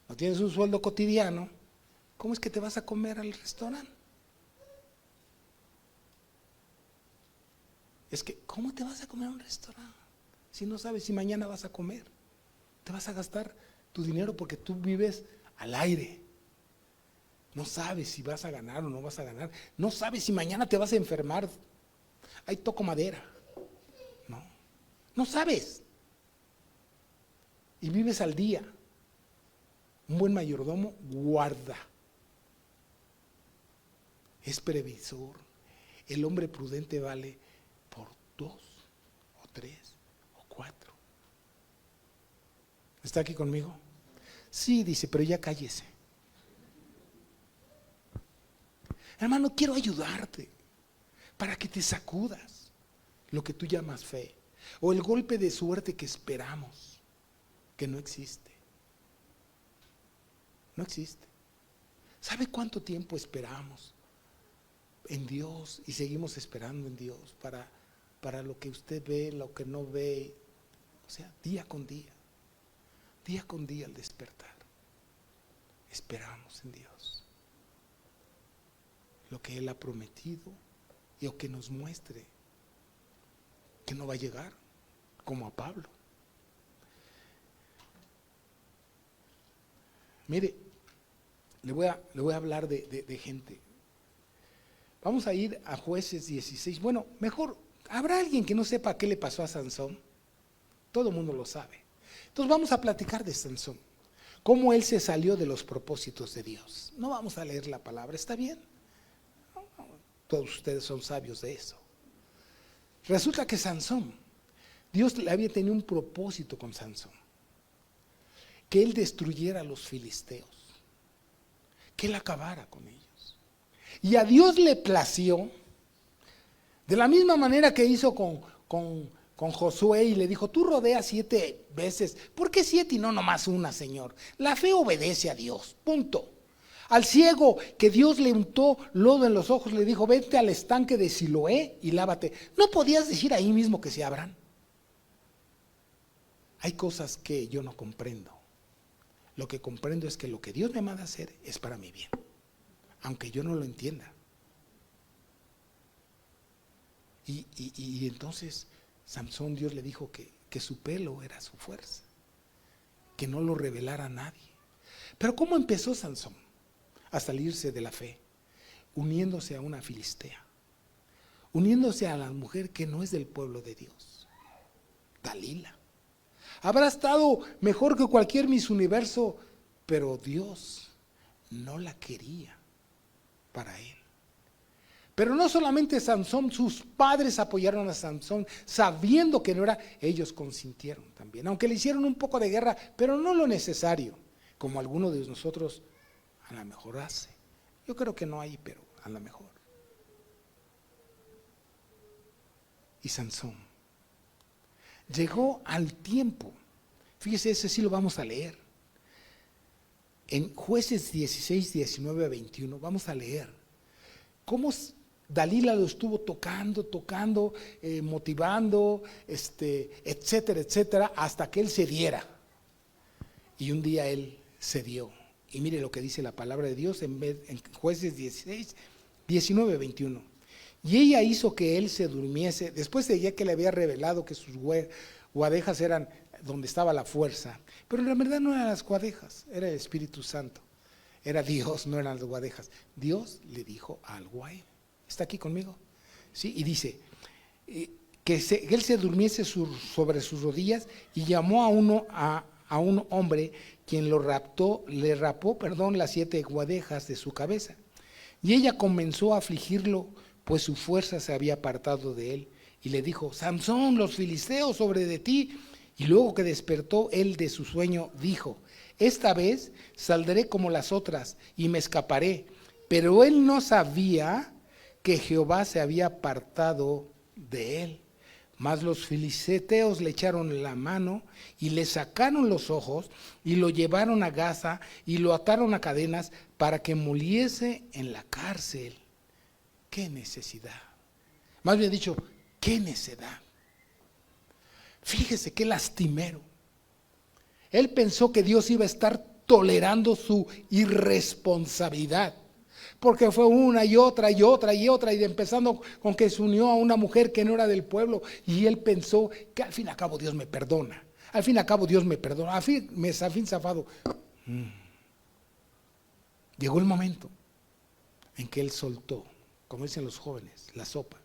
no tienes un sueldo cotidiano, ¿cómo es que te vas a comer al restaurante? Es que, ¿cómo te vas a comer a un restaurante? Si no sabes si mañana vas a comer. Te vas a gastar tu dinero porque tú vives al aire. No sabes si vas a ganar o no vas a ganar. No sabes si mañana te vas a enfermar. Ahí toco madera. No sabes. Y vives al día. Un buen mayordomo guarda. Es previsor. El hombre prudente vale por 2 o 3 o 4. ¿Está aquí conmigo? Sí, dice, pero ya cállese. Hermano, quiero ayudarte para que te sacudas lo que tú llamas fe, o el golpe de suerte que esperamos, que no existe. No existe. ¿Sabe cuánto tiempo esperamos en Dios y seguimos esperando en Dios para lo que usted ve, lo que no ve? O sea, día con día al despertar, esperamos en Dios lo que Él ha prometido y o que nos muestre que no va a llegar, como a Pablo. Mire, le voy a hablar de gente. Vamos a ir a Jueces 16. Bueno, mejor, ¿habrá alguien que no sepa qué le pasó a Sansón? Todo el mundo lo sabe. Entonces vamos a platicar de Sansón, cómo él se salió de los propósitos de Dios. No vamos a leer la palabra, ¿está bien? Todos ustedes son sabios de eso. Resulta que Sansón, Dios le había tenido un propósito con Sansón, que él destruyera a los filisteos, que él acabara con ellos. Y a Dios le plació, de la misma manera que hizo con Josué y le dijo, tú rodeas 7 veces. ¿Por qué 7 y no nomás una, Señor? La fe obedece a Dios, punto. Al ciego que Dios le untó lodo en los ojos, le dijo, vete al estanque de Siloé y lávate. ¿No podías decir ahí mismo que se abran? Hay cosas que yo no comprendo. Lo que comprendo es que lo que Dios me manda a hacer es para mi bien, aunque yo no lo entienda. Y entonces Sansón, Dios le dijo que su pelo era su fuerza, que no lo revelara a nadie. Pero ¿cómo empezó Sansón a salirse de la fe? Uniéndose a una filistea, uniéndose a la mujer que no es del pueblo de Dios, Dalila. Habrá estado mejor que cualquier Miss Universo, pero Dios no la quería para él. Pero no solamente Sansón, sus padres apoyaron a Sansón, sabiendo que no era, ellos consintieron también, aunque le hicieron un poco de guerra, pero no lo necesario, como alguno de nosotros a lo mejor hace. Yo creo que no hay, pero a lo mejor. Y Sansón llegó al tiempo, fíjese, ese sí lo vamos a leer, en Jueces 16, 19 a 21, vamos a leer cómo Dalila lo estuvo tocando, motivando, etcétera, etcétera, hasta que él cediera. Y un día él cedió. Y mire lo que dice la palabra de Dios en Jueces 16, 19, 21. Y ella hizo que él se durmiese, después de ya que le había revelado que sus guadejas eran donde estaba la fuerza. Pero en realidad no eran las guadejas, era el Espíritu Santo. Era Dios, no eran las guadejas. Dios le dijo algo a él. ¿Está aquí conmigo? ¿Sí? Y dice, que él se durmiese sobre sus rodillas, y llamó a un hombre, quien le rapó las 7 guadejas de su cabeza. Y ella comenzó a afligirlo, pues su fuerza se había apartado de él, y le dijo: Sansón, los filisteos sobre de ti. Y luego que despertó él de su sueño, dijo: esta vez saldré como las otras y me escaparé. Pero él no sabía que Jehová se había apartado de él. Mas los filisteos le echaron la mano y le sacaron los ojos y lo llevaron a Gaza y lo ataron a cadenas para que muriese en la cárcel. ¡Qué necesidad! Más bien dicho, ¡qué necedad! Fíjese qué lastimero. Él pensó que Dios iba a estar tolerando su irresponsabilidad, porque fue una y otra y otra y otra, y empezando con que se unió a una mujer que no era del pueblo, y él pensó que al fin y al cabo Dios me perdona, al fin y al cabo Dios me perdona, al fin zafado. Llegó el momento en que él soltó, como dicen los jóvenes, la sopa.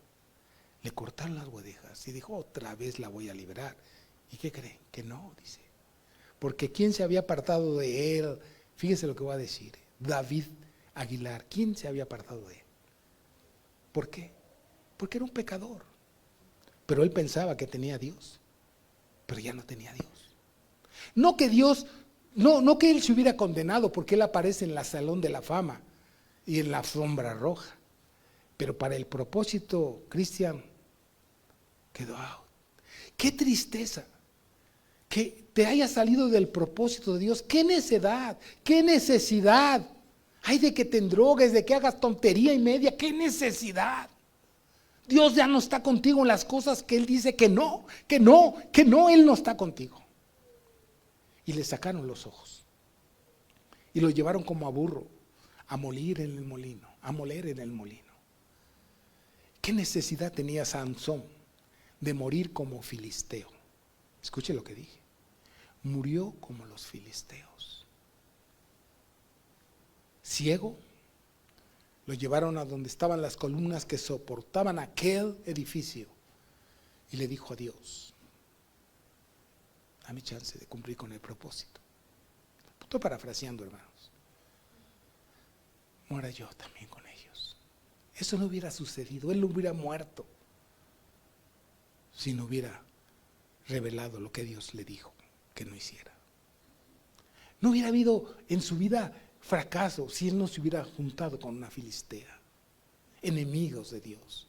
Le cortaron las guadejas y dijo: otra vez la voy a liberar. ¿Y qué creen? Que no, dice. Porque ¿quién se había apartado de él? Fíjese lo que voy a decir. David Aguilar, ¿quién se había apartado de él? ¿Por qué? Porque era un pecador. Pero él pensaba que tenía a Dios, pero ya no tenía a Dios. No que Dios, no que él se hubiera condenado, porque él aparece en la Salón de la Fama y en la alfombra roja. Pero para el propósito cristiano quedó out. ¡Qué tristeza! Que te haya salido del propósito de Dios. ¡Qué necedad! ¡Qué necesidad! ¡Ay de que te endrogues, de que hagas tontería y media! ¡Qué necesidad! Dios ya no está contigo en las cosas que Él dice que no, Él no está contigo. Y le sacaron los ojos y lo llevaron como a burro a moler en el molino, ¿Qué necesidad tenía Sansón de morir como filisteo? Escuche lo que dije. Murió como los filisteos. Ciego, lo llevaron a donde estaban las columnas que soportaban aquel edificio, y le dijo a Dios: dame chance de cumplir con el propósito. Estoy parafraseando, hermanos. Muera yo también con ellos. Eso no hubiera sucedido, él no hubiera muerto si no hubiera revelado lo que Dios le dijo que no hiciera. No hubiera habido en su vida fracaso si él no se hubiera juntado con una filistea, enemigos de Dios.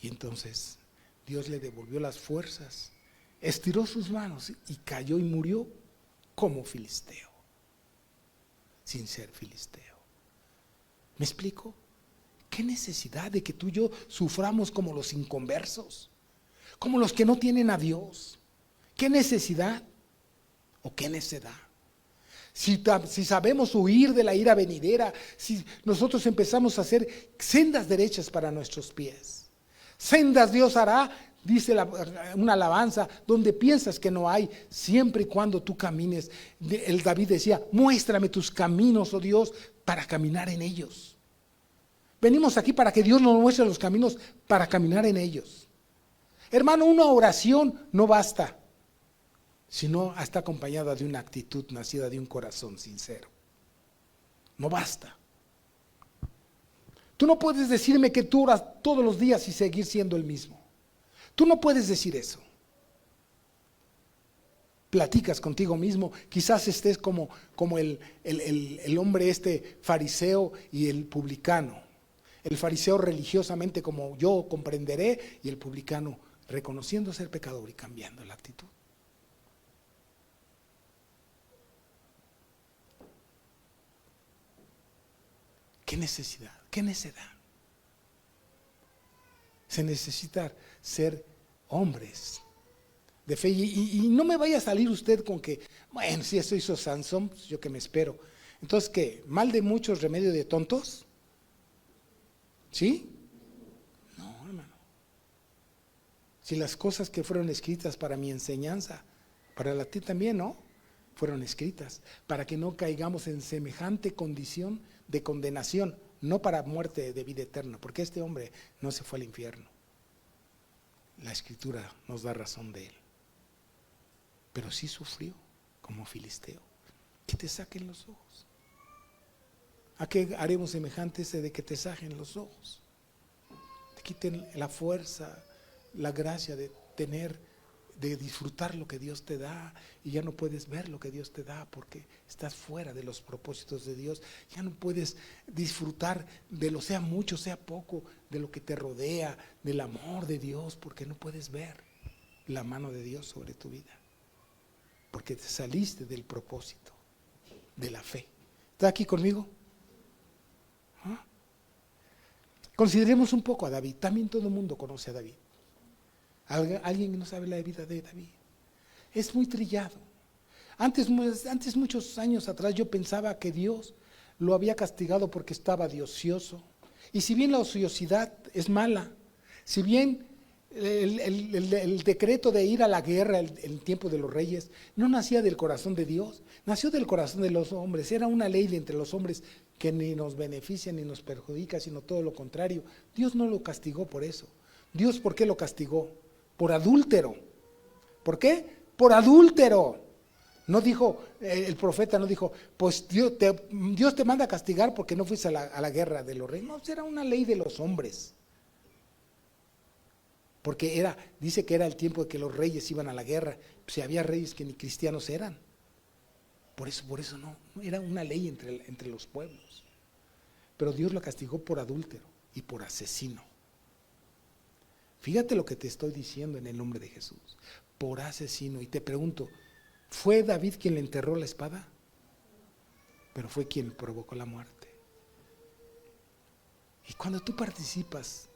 Y entonces Dios le devolvió las fuerzas, estiró sus manos y cayó y murió como filisteo, sin ser filisteo. ¿Me explico? ¿Qué necesidad de que tú y yo suframos como los inconversos, como los que no tienen a Dios? ¿Qué necesidad o qué necedad? Si sabemos huir de la ira venidera, si nosotros empezamos a hacer sendas derechas para nuestros pies, sendas Dios hará, dice una alabanza, donde piensas que no hay, siempre y cuando tú camines. El David decía: muéstrame tus caminos, oh Dios, para caminar en ellos. Venimos aquí para que Dios nos muestre los caminos para caminar en ellos. Hermano, una oración no basta, sino está acompañada de una actitud nacida de un corazón sincero. No basta. Tú no puedes decirme que tú oras todos los días y seguir siendo el mismo. Tú no puedes decir eso. Platicas contigo mismo, quizás estés como el hombre fariseo y el publicano. El fariseo religiosamente, como yo comprenderé, y el publicano reconociendo ser pecador y cambiando la actitud. ¿Qué necesidad? ¿Qué necedad? Se necesita ser hombres de fe. Y no me vaya a salir usted con que, bueno, si eso hizo Sansón, pues yo que me espero. Entonces, ¿qué? ¿Mal de muchos, remedio de tontos? ¿Sí? No, hermano. Si las cosas que fueron escritas para mi enseñanza, para la ti también, ¿no? Fueron escritas para que no caigamos en semejante condición de condenación, no para muerte de vida eterna, porque este hombre no se fue al infierno. la Escritura nos da razón de él. Pero sí sufrió como filisteo. Que te saquen los ojos. ¿A qué haremos semejante ese de que te saquen los ojos? Te quiten la fuerza, la gracia de disfrutar lo que Dios te da, y ya no puedes ver lo que Dios te da porque estás fuera de los propósitos de Dios. Ya no puedes disfrutar de lo sea mucho, sea poco, de lo que te rodea, del amor de Dios, porque no puedes ver la mano de Dios sobre tu vida, porque te saliste del propósito de la fe. ¿Está aquí conmigo? ¿Ah? Consideremos un poco a David. También todo el mundo conoce a David. Alguien que no sabe la vida de David. Es muy trillado. Antes, muchos años atrás, yo pensaba que Dios lo había castigado porque estaba de ocioso. Y si bien la ociosidad es mala, si bien el decreto de ir a la guerra en el tiempo de los reyes no nacía del corazón de Dios, nació del corazón de los hombres. Era una ley entre los hombres que ni nos beneficia ni nos perjudica, sino todo lo contrario. Dios no lo castigó por eso. Dios, ¿por qué lo castigó? Por adúltero. ¿Por qué? Por adúltero. No dijo, el profeta no dijo, pues Dios te manda a castigar porque no fuiste a la guerra de los reyes. No, era una ley de los hombres. Porque dice que era el tiempo de que los reyes iban a la guerra. Si había reyes que ni cristianos eran. Por eso no era una ley entre los pueblos. Pero Dios lo castigó por adúltero y por asesino. Fíjate lo que te estoy diciendo en el nombre de Jesús. Por asesino. Y te pregunto, ¿fue David quien le enterró la espada? Pero fue quien provocó la muerte. Y cuando tú participas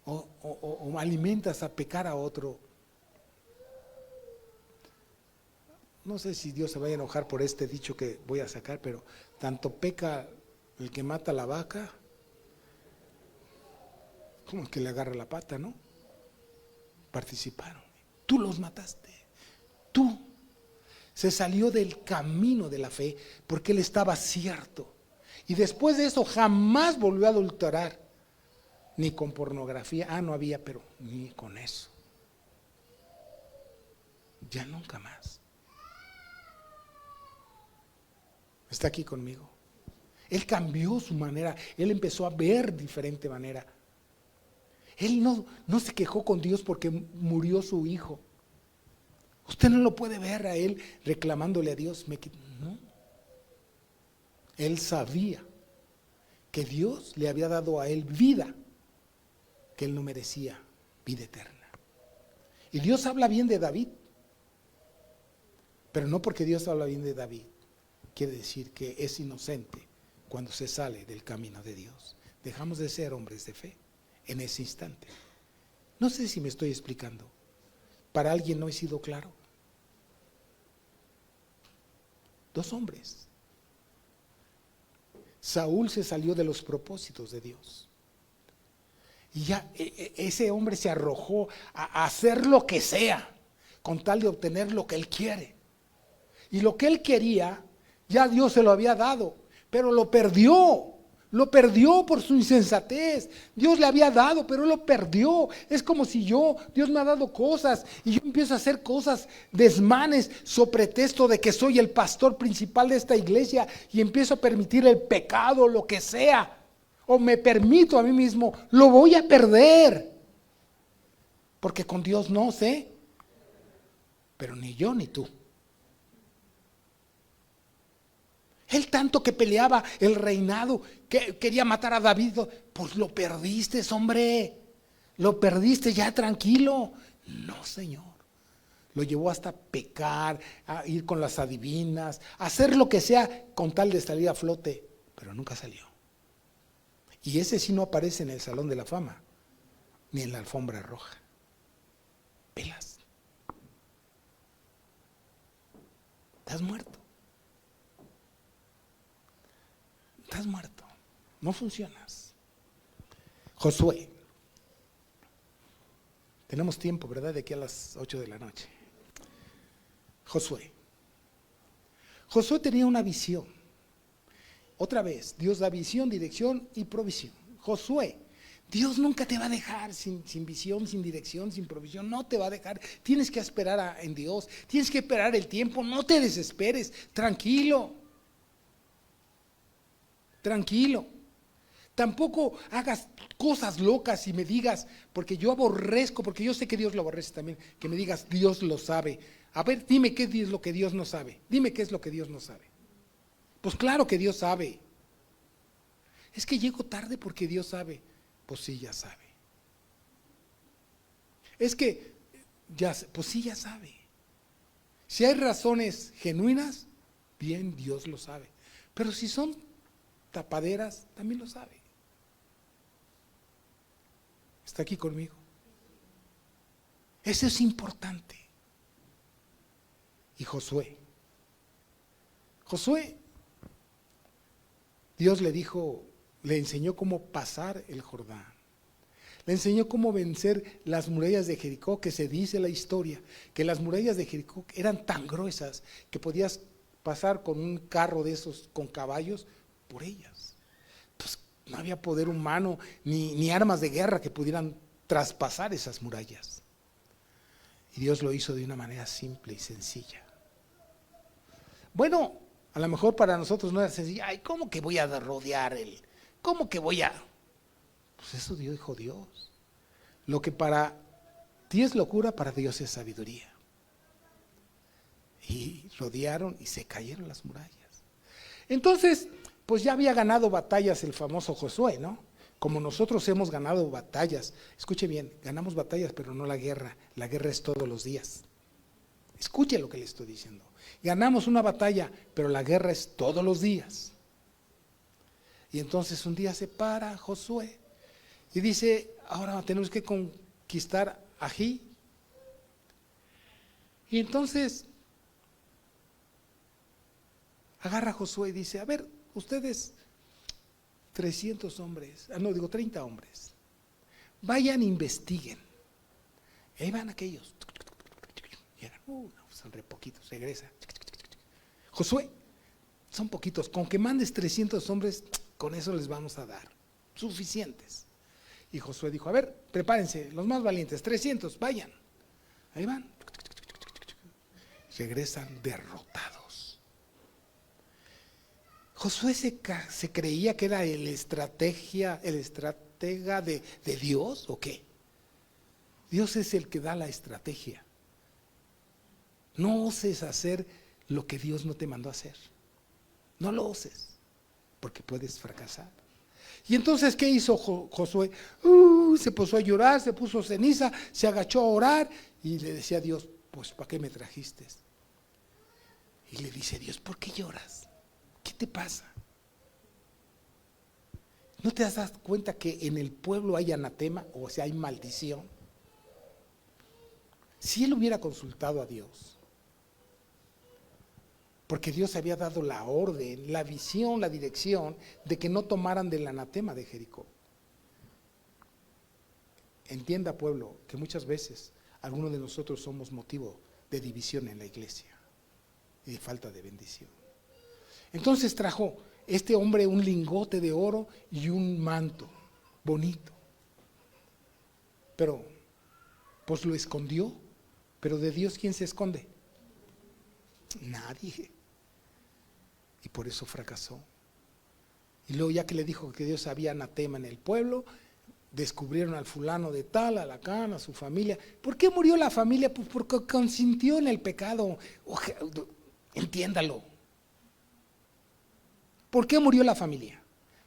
o alimentas a pecar a otro, no sé si Dios se vaya a enojar por este dicho que voy a sacar, pero tanto peca el que mata la vaca como el que le agarra la pata, ¿no? Participaron. Tú los mataste. Tú. Se salió del camino de la fe porque él estaba cierto. Y después de eso jamás volvió a adulterar. Ni con pornografía. No había, pero ni con eso. Ya nunca más. ¿Está aquí conmigo? Él cambió su manera. Él empezó a ver diferente manera. Él no se quejó con Dios porque murió su hijo. Usted no lo puede ver a él reclamándole a Dios. No. Él sabía que Dios le había dado a él vida, que él no merecía, vida eterna. Y Dios habla bien de David. Pero no porque Dios habla bien de David quiere decir que es inocente cuando se sale del camino de Dios. Dejamos de ser hombres de fe en ese instante. No sé si me estoy explicando. ¿Para alguien no he sido claro? 2 hombres. Saúl se salió de los propósitos de Dios. Y ya ese hombre se arrojó a hacer lo que sea con tal de obtener lo que él quiere. Y lo que él quería, ya Dios se lo había dado, pero lo perdió. Lo perdió por su insensatez. Dios le había dado, pero lo perdió. Es como si Dios me ha dado cosas y yo empiezo a hacer cosas, desmanes, so pretexto de que soy el pastor principal de esta iglesia y empiezo a permitir el pecado, lo que sea, o me permito a mí mismo, lo voy a perder. Porque con Dios no sé, pero ni yo ni tú. Él tanto que peleaba el reinado, que quería matar a David, pues lo perdiste, hombre, lo perdiste, ya tranquilo. No, Señor, lo llevó hasta pecar, a ir con las adivinas, a hacer lo que sea con tal de salir a flote, pero nunca salió. Y ese sí no aparece en el Salón de la Fama, ni en la alfombra roja. Pelas. Estás muerto. Estás muerto, no funcionas. Josué. Tenemos tiempo, ¿verdad? De aquí a las 8 de la noche. Josué. Josué tenía una visión. Otra vez, Dios da visión, dirección y provisión. Josué Dios nunca te va a dejar sin visión, sin dirección, sin provisión, no te va a dejar. Tienes que esperar en Dios, tienes que esperar el tiempo, no te desesperes, tranquilo, tranquilo. Tampoco hagas cosas locas y me digas, porque yo aborrezco, porque yo sé que Dios lo aborrece también, que me digas, Dios lo sabe. A ver, dime qué es lo que Dios no sabe, dime qué es lo que Dios no sabe. Pues claro que Dios sabe. Es que llego tarde porque Dios sabe. Pues sí, ya sabe. Es que, pues sí, ya sabe. Si hay razones genuinas, bien, Dios lo sabe. Pero si son tapaderas, también lo sabe. ¿Está aquí conmigo? Eso es importante. Y Josué, Dios le dijo, le enseñó cómo pasar el Jordán. Le enseñó cómo vencer las murallas de Jericó, que se dice la historia, que las murallas de Jericó eran tan gruesas que podías pasar con un carro de esos con caballos por ellas. Pues no había poder humano ni armas de guerra que pudieran traspasar esas murallas. Y Dios lo hizo de una manera simple y sencilla. Bueno, a lo mejor para nosotros no era sencillo. Ay, ¿cómo que voy a rodear ¿Cómo que voy a? Pues eso dijo Dios. Lo que para ti es locura, para Dios es sabiduría. Y rodearon y se cayeron las murallas. Entonces, pues ya había ganado batallas el famoso Josué, ¿no? Como nosotros hemos ganado batallas. Escuche bien, ganamos batallas, pero no la guerra. La guerra es todos los días. Escuche lo que le estoy diciendo. Ganamos una batalla, pero la guerra es todos los días. Y entonces un día se para Josué y dice, ahora tenemos que conquistar Ají. Y entonces agarra a Josué y dice, a ver, ustedes 300 hombres, 30 hombres, vayan e investiguen. Y ahí van aquellos. Llegan, no, son re poquitos, regresa. Josué, son poquitos, con que mandes 300 hombres, con eso les vamos a dar, suficientes. Y Josué dijo, a ver, prepárense, los más valientes, 300, vayan. Ahí van. Regresan derrotados. Josué se creía que era el estratega de Dios, ¿o qué? Dios es el que da la estrategia. No oses hacer lo que Dios no te mandó a hacer. No lo oses, porque puedes fracasar. Y entonces, ¿qué hizo Josué? Se puso a llorar, se puso ceniza, se agachó a orar y le decía a Dios, pues ¿para qué me trajiste? Y le dice Dios, ¿por qué lloras? ¿Qué te pasa? ¿No te das cuenta que en el pueblo hay anatema, o sea, hay maldición? Si él hubiera consultado a Dios, porque Dios había dado la orden, la visión, la dirección de que no tomaran del anatema de Jericó. Entienda, pueblo, que muchas veces algunos de nosotros somos motivo de división en la iglesia y de falta de bendición. Entonces trajo este hombre un lingote de oro y un manto bonito, pero pues lo escondió. Pero de Dios, ¿quién se esconde? Nadie. Y por eso fracasó. Y luego, ya que le dijo que Dios había anatema en el pueblo, descubrieron al fulano de tal, a la cana, a su familia. ¿Por qué murió la familia? Pues porque consintió en el pecado. Entiéndalo. ¿Por qué murió la familia?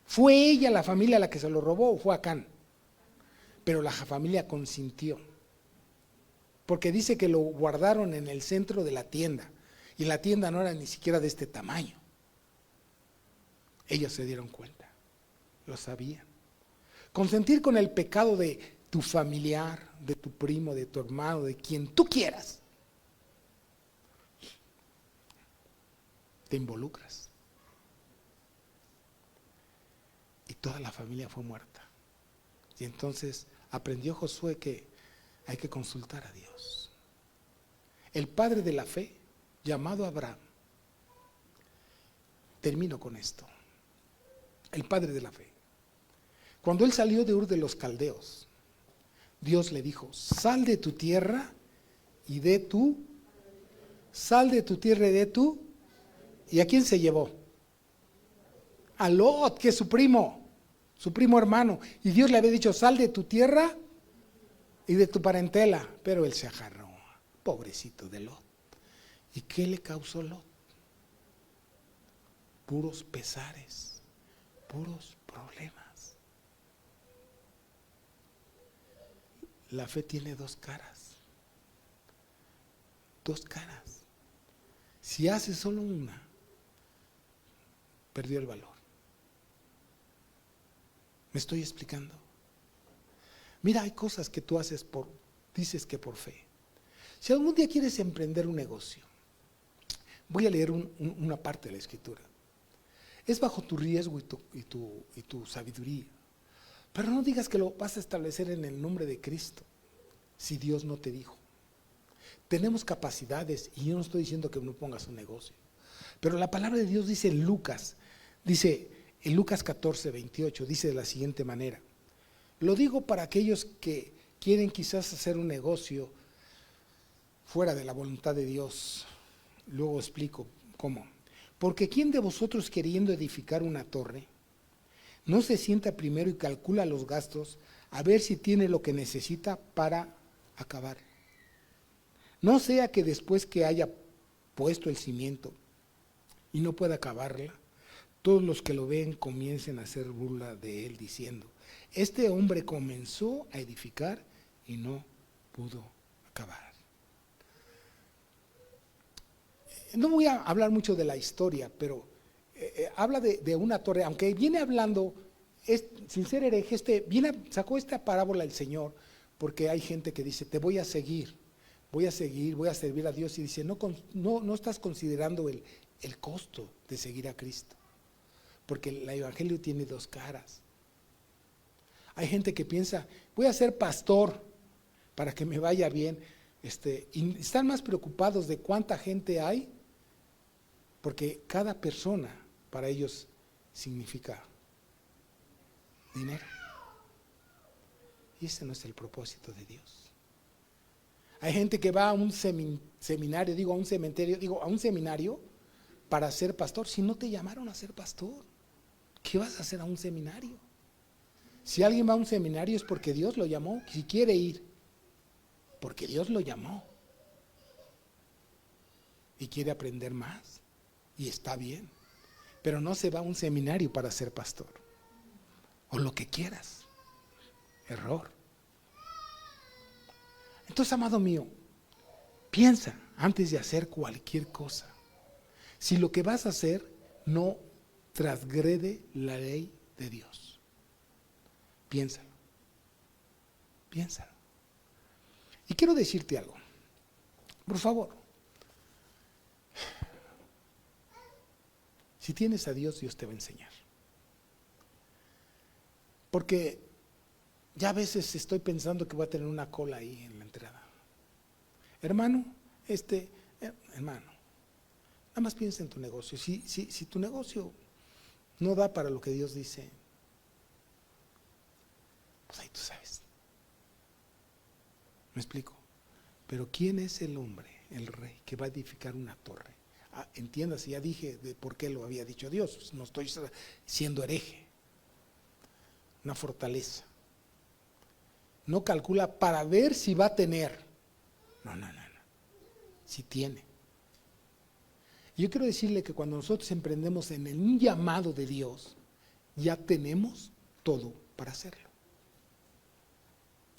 ¿Fue ella la familia la que se lo robó o fue Acán? Pero la familia consintió. Porque dice que lo guardaron en el centro de la tienda. Y la tienda no era ni siquiera de este tamaño. Ellos se dieron cuenta. Lo sabían. Consentir con el pecado de tu familiar, de tu primo, de tu hermano, de quien tú quieras. Te involucras. Y toda la familia fue muerta. Y entonces aprendió Josué que hay que consultar a Dios. El padre de la fe, llamado Abraham. Termino con esto. El padre de la fe. Cuando él salió de Ur de los Caldeos, Dios le dijo, sal de tu tierra y de tu, sal de tu tierra y de tu, ¿y a quién se llevó? A Lot, que es su primo hermano. Y Dios le había dicho, sal de tu tierra y de tu parentela. Pero él se agarró, pobrecito de Lot. ¿Y qué le causó Lot? Puros pesares, puros problemas. La fe tiene dos caras. Dos caras. Si hace solo una, perdió el valor. ¿Me estoy explicando? Mira, hay cosas que tú haces dices que por fe. Si algún día quieres emprender un negocio, voy a leer una parte de la Escritura. Es bajo tu riesgo y tu sabiduría. Pero no digas que lo vas a establecer en el nombre de Cristo, si Dios no te dijo. Tenemos capacidades, y yo no estoy diciendo que no pongas un negocio. Pero la palabra de Dios dice en Lucas 14, 28, dice de la siguiente manera. Lo digo para aquellos que quieren quizás hacer un negocio fuera de la voluntad de Dios. Luego explico cómo. Porque ¿quién de vosotros queriendo edificar una torre, no se sienta primero y calcula los gastos a ver si tiene lo que necesita para acabar? No sea que después que haya puesto el cimiento y no pueda acabarla, todos los que lo ven comiencen a hacer burla de él diciendo, este hombre comenzó a edificar y no pudo acabar. No voy a hablar mucho de la historia, pero habla de una torre, aunque viene hablando, sin ser hereje, sacó esta parábola el Señor, porque hay gente que dice, te voy a seguir, voy a servir a Dios, y dice, no estás considerando el costo de seguir a Cristo, porque el Evangelio tiene dos caras. Hay gente que piensa, voy a ser pastor para que me vaya bien, y están más preocupados de cuánta gente hay, porque cada persona para ellos significa dinero. Y ese no es el propósito de Dios. Hay gente que va a un seminario, a un seminario para ser pastor. Si no te llamaron a ser pastor, ¿qué vas a hacer a un seminario? Si alguien va a un seminario es porque Dios lo llamó, si quiere ir, porque Dios lo llamó y quiere aprender más, y está bien, pero no se va a un seminario para ser pastor, o lo que quieras. Error. Entonces, amado mío, piensa antes de hacer cualquier cosa, si lo que vas a hacer no transgrede la ley de Dios. Piénsalo. Y quiero decirte algo, por favor. Si tienes a Dios, Dios te va a enseñar. Porque ya a veces estoy pensando que voy a tener una cola ahí en la entrada. Hermano, hermano, nada más piensa en tu negocio. Si tu negocio no da para lo que Dios dice, pues ahí tú sabes. ¿Me explico? Pero ¿quién es el hombre, el rey, que va a edificar una torre? Entiéndase, ya dije de por qué lo había dicho Dios, no estoy siendo hereje. Una fortaleza. No calcula para ver si va a tener. No. Si tiene. Yo quiero decirle que cuando nosotros emprendemos en un llamado de Dios, ya tenemos todo para hacerlo.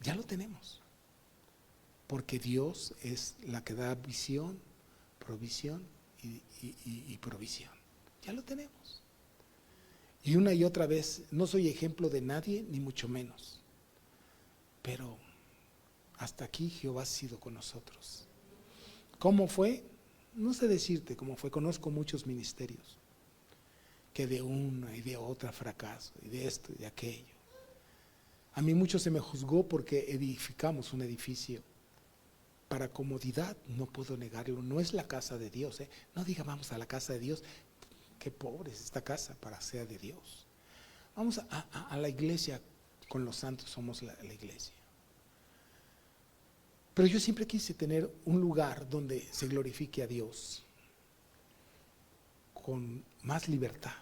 Ya lo tenemos. Porque Dios es la que da visión, provisión y provisión. Ya lo tenemos. Y una y otra vez, no soy ejemplo de nadie, ni mucho menos. Pero hasta aquí Jehová ha sido con nosotros. ¿Cómo fue? No sé decirte cómo fue. Conozco muchos ministerios que de una y de otra fracaso, y de esto y de aquello. A mí mucho se me juzgó porque edificamos un edificio para comodidad, no puedo negarlo, no es la casa de Dios, no diga vamos a la casa de Dios, qué pobre es esta casa para ser de Dios. Vamos a la iglesia con los santos somos la iglesia. Pero yo siempre quise tener un lugar donde se glorifique a Dios con más libertad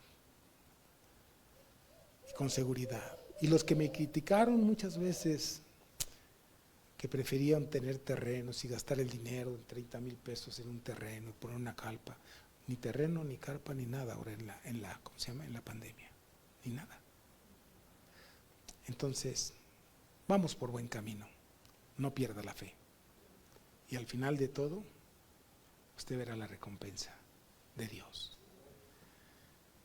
y con seguridad. Y los que me criticaron muchas veces, que preferían tener terrenos y gastar el dinero de 30,000 pesos en un terreno, poner una carpa, ni terreno, ni carpa, ni nada ahora ¿cómo se llama? En la pandemia, ni nada. Entonces, vamos por buen camino, no pierda la fe. Y al final de todo, usted verá la recompensa de Dios.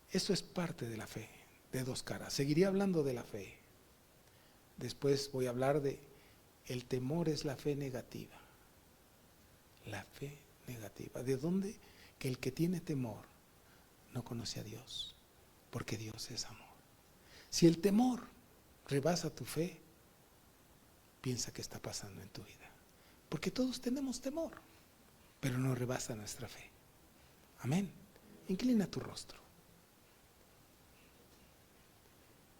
Eso es parte de la fe, de dos caras. Seguiría hablando de la fe. Después voy a hablar de el temor es la fe negativa. La fe negativa. ¿De dónde? Que el que tiene temor no conoce a Dios, porque Dios es amor. Si el temor rebasa tu fe, piensa qué está pasando en tu vida. Porque todos tenemos temor, pero no rebasa nuestra fe. Amén. Inclina tu rostro.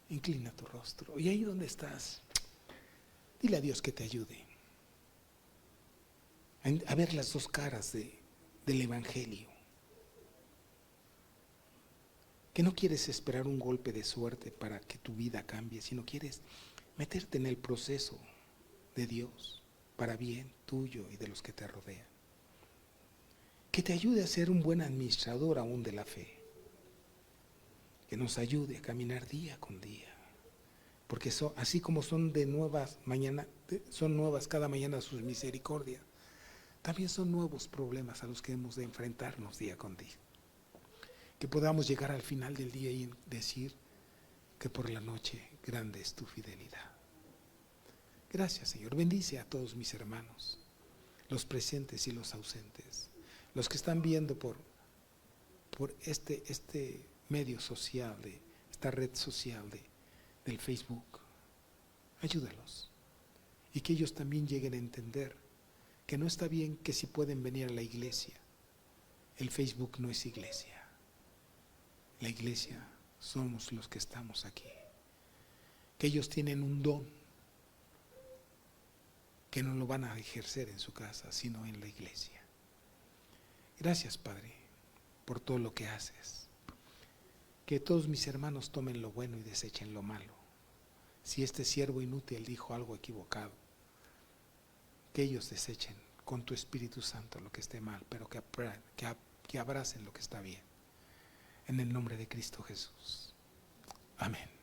Inclina tu rostro. Y ahí donde estás, dile a Dios que te ayude a ver las dos caras del Evangelio. Que no quieres esperar un golpe de suerte para que tu vida cambie, sino quieres meterte en el proceso de Dios para bien tuyo y de los que te rodean. Que te ayude a ser un buen administrador aún de la fe. Que nos ayude a caminar día con día. Porque así como son de nuevas mañana, son nuevas cada mañana sus misericordias, también son nuevos problemas a los que hemos de enfrentarnos día con día. Que podamos llegar al final del día y decir que por la noche grande es tu fidelidad. Gracias, Señor. Bendice a todos mis hermanos, los presentes y los ausentes, los que están viendo por este medio social, esta red social del Facebook. Ayúdalos. Y que ellos también lleguen a entender que no está bien que si pueden venir a la iglesia. El Facebook no es iglesia. La iglesia somos los que estamos aquí. Que ellos tienen un don que no lo van a ejercer en su casa, sino en la iglesia. Gracias, Padre, por todo lo que haces. Que todos mis hermanos tomen lo bueno y desechen lo malo. Si este siervo inútil dijo algo equivocado, que ellos desechen con tu Espíritu Santo lo que esté mal, pero que abracen lo que está bien. En el nombre de Cristo Jesús. Amén.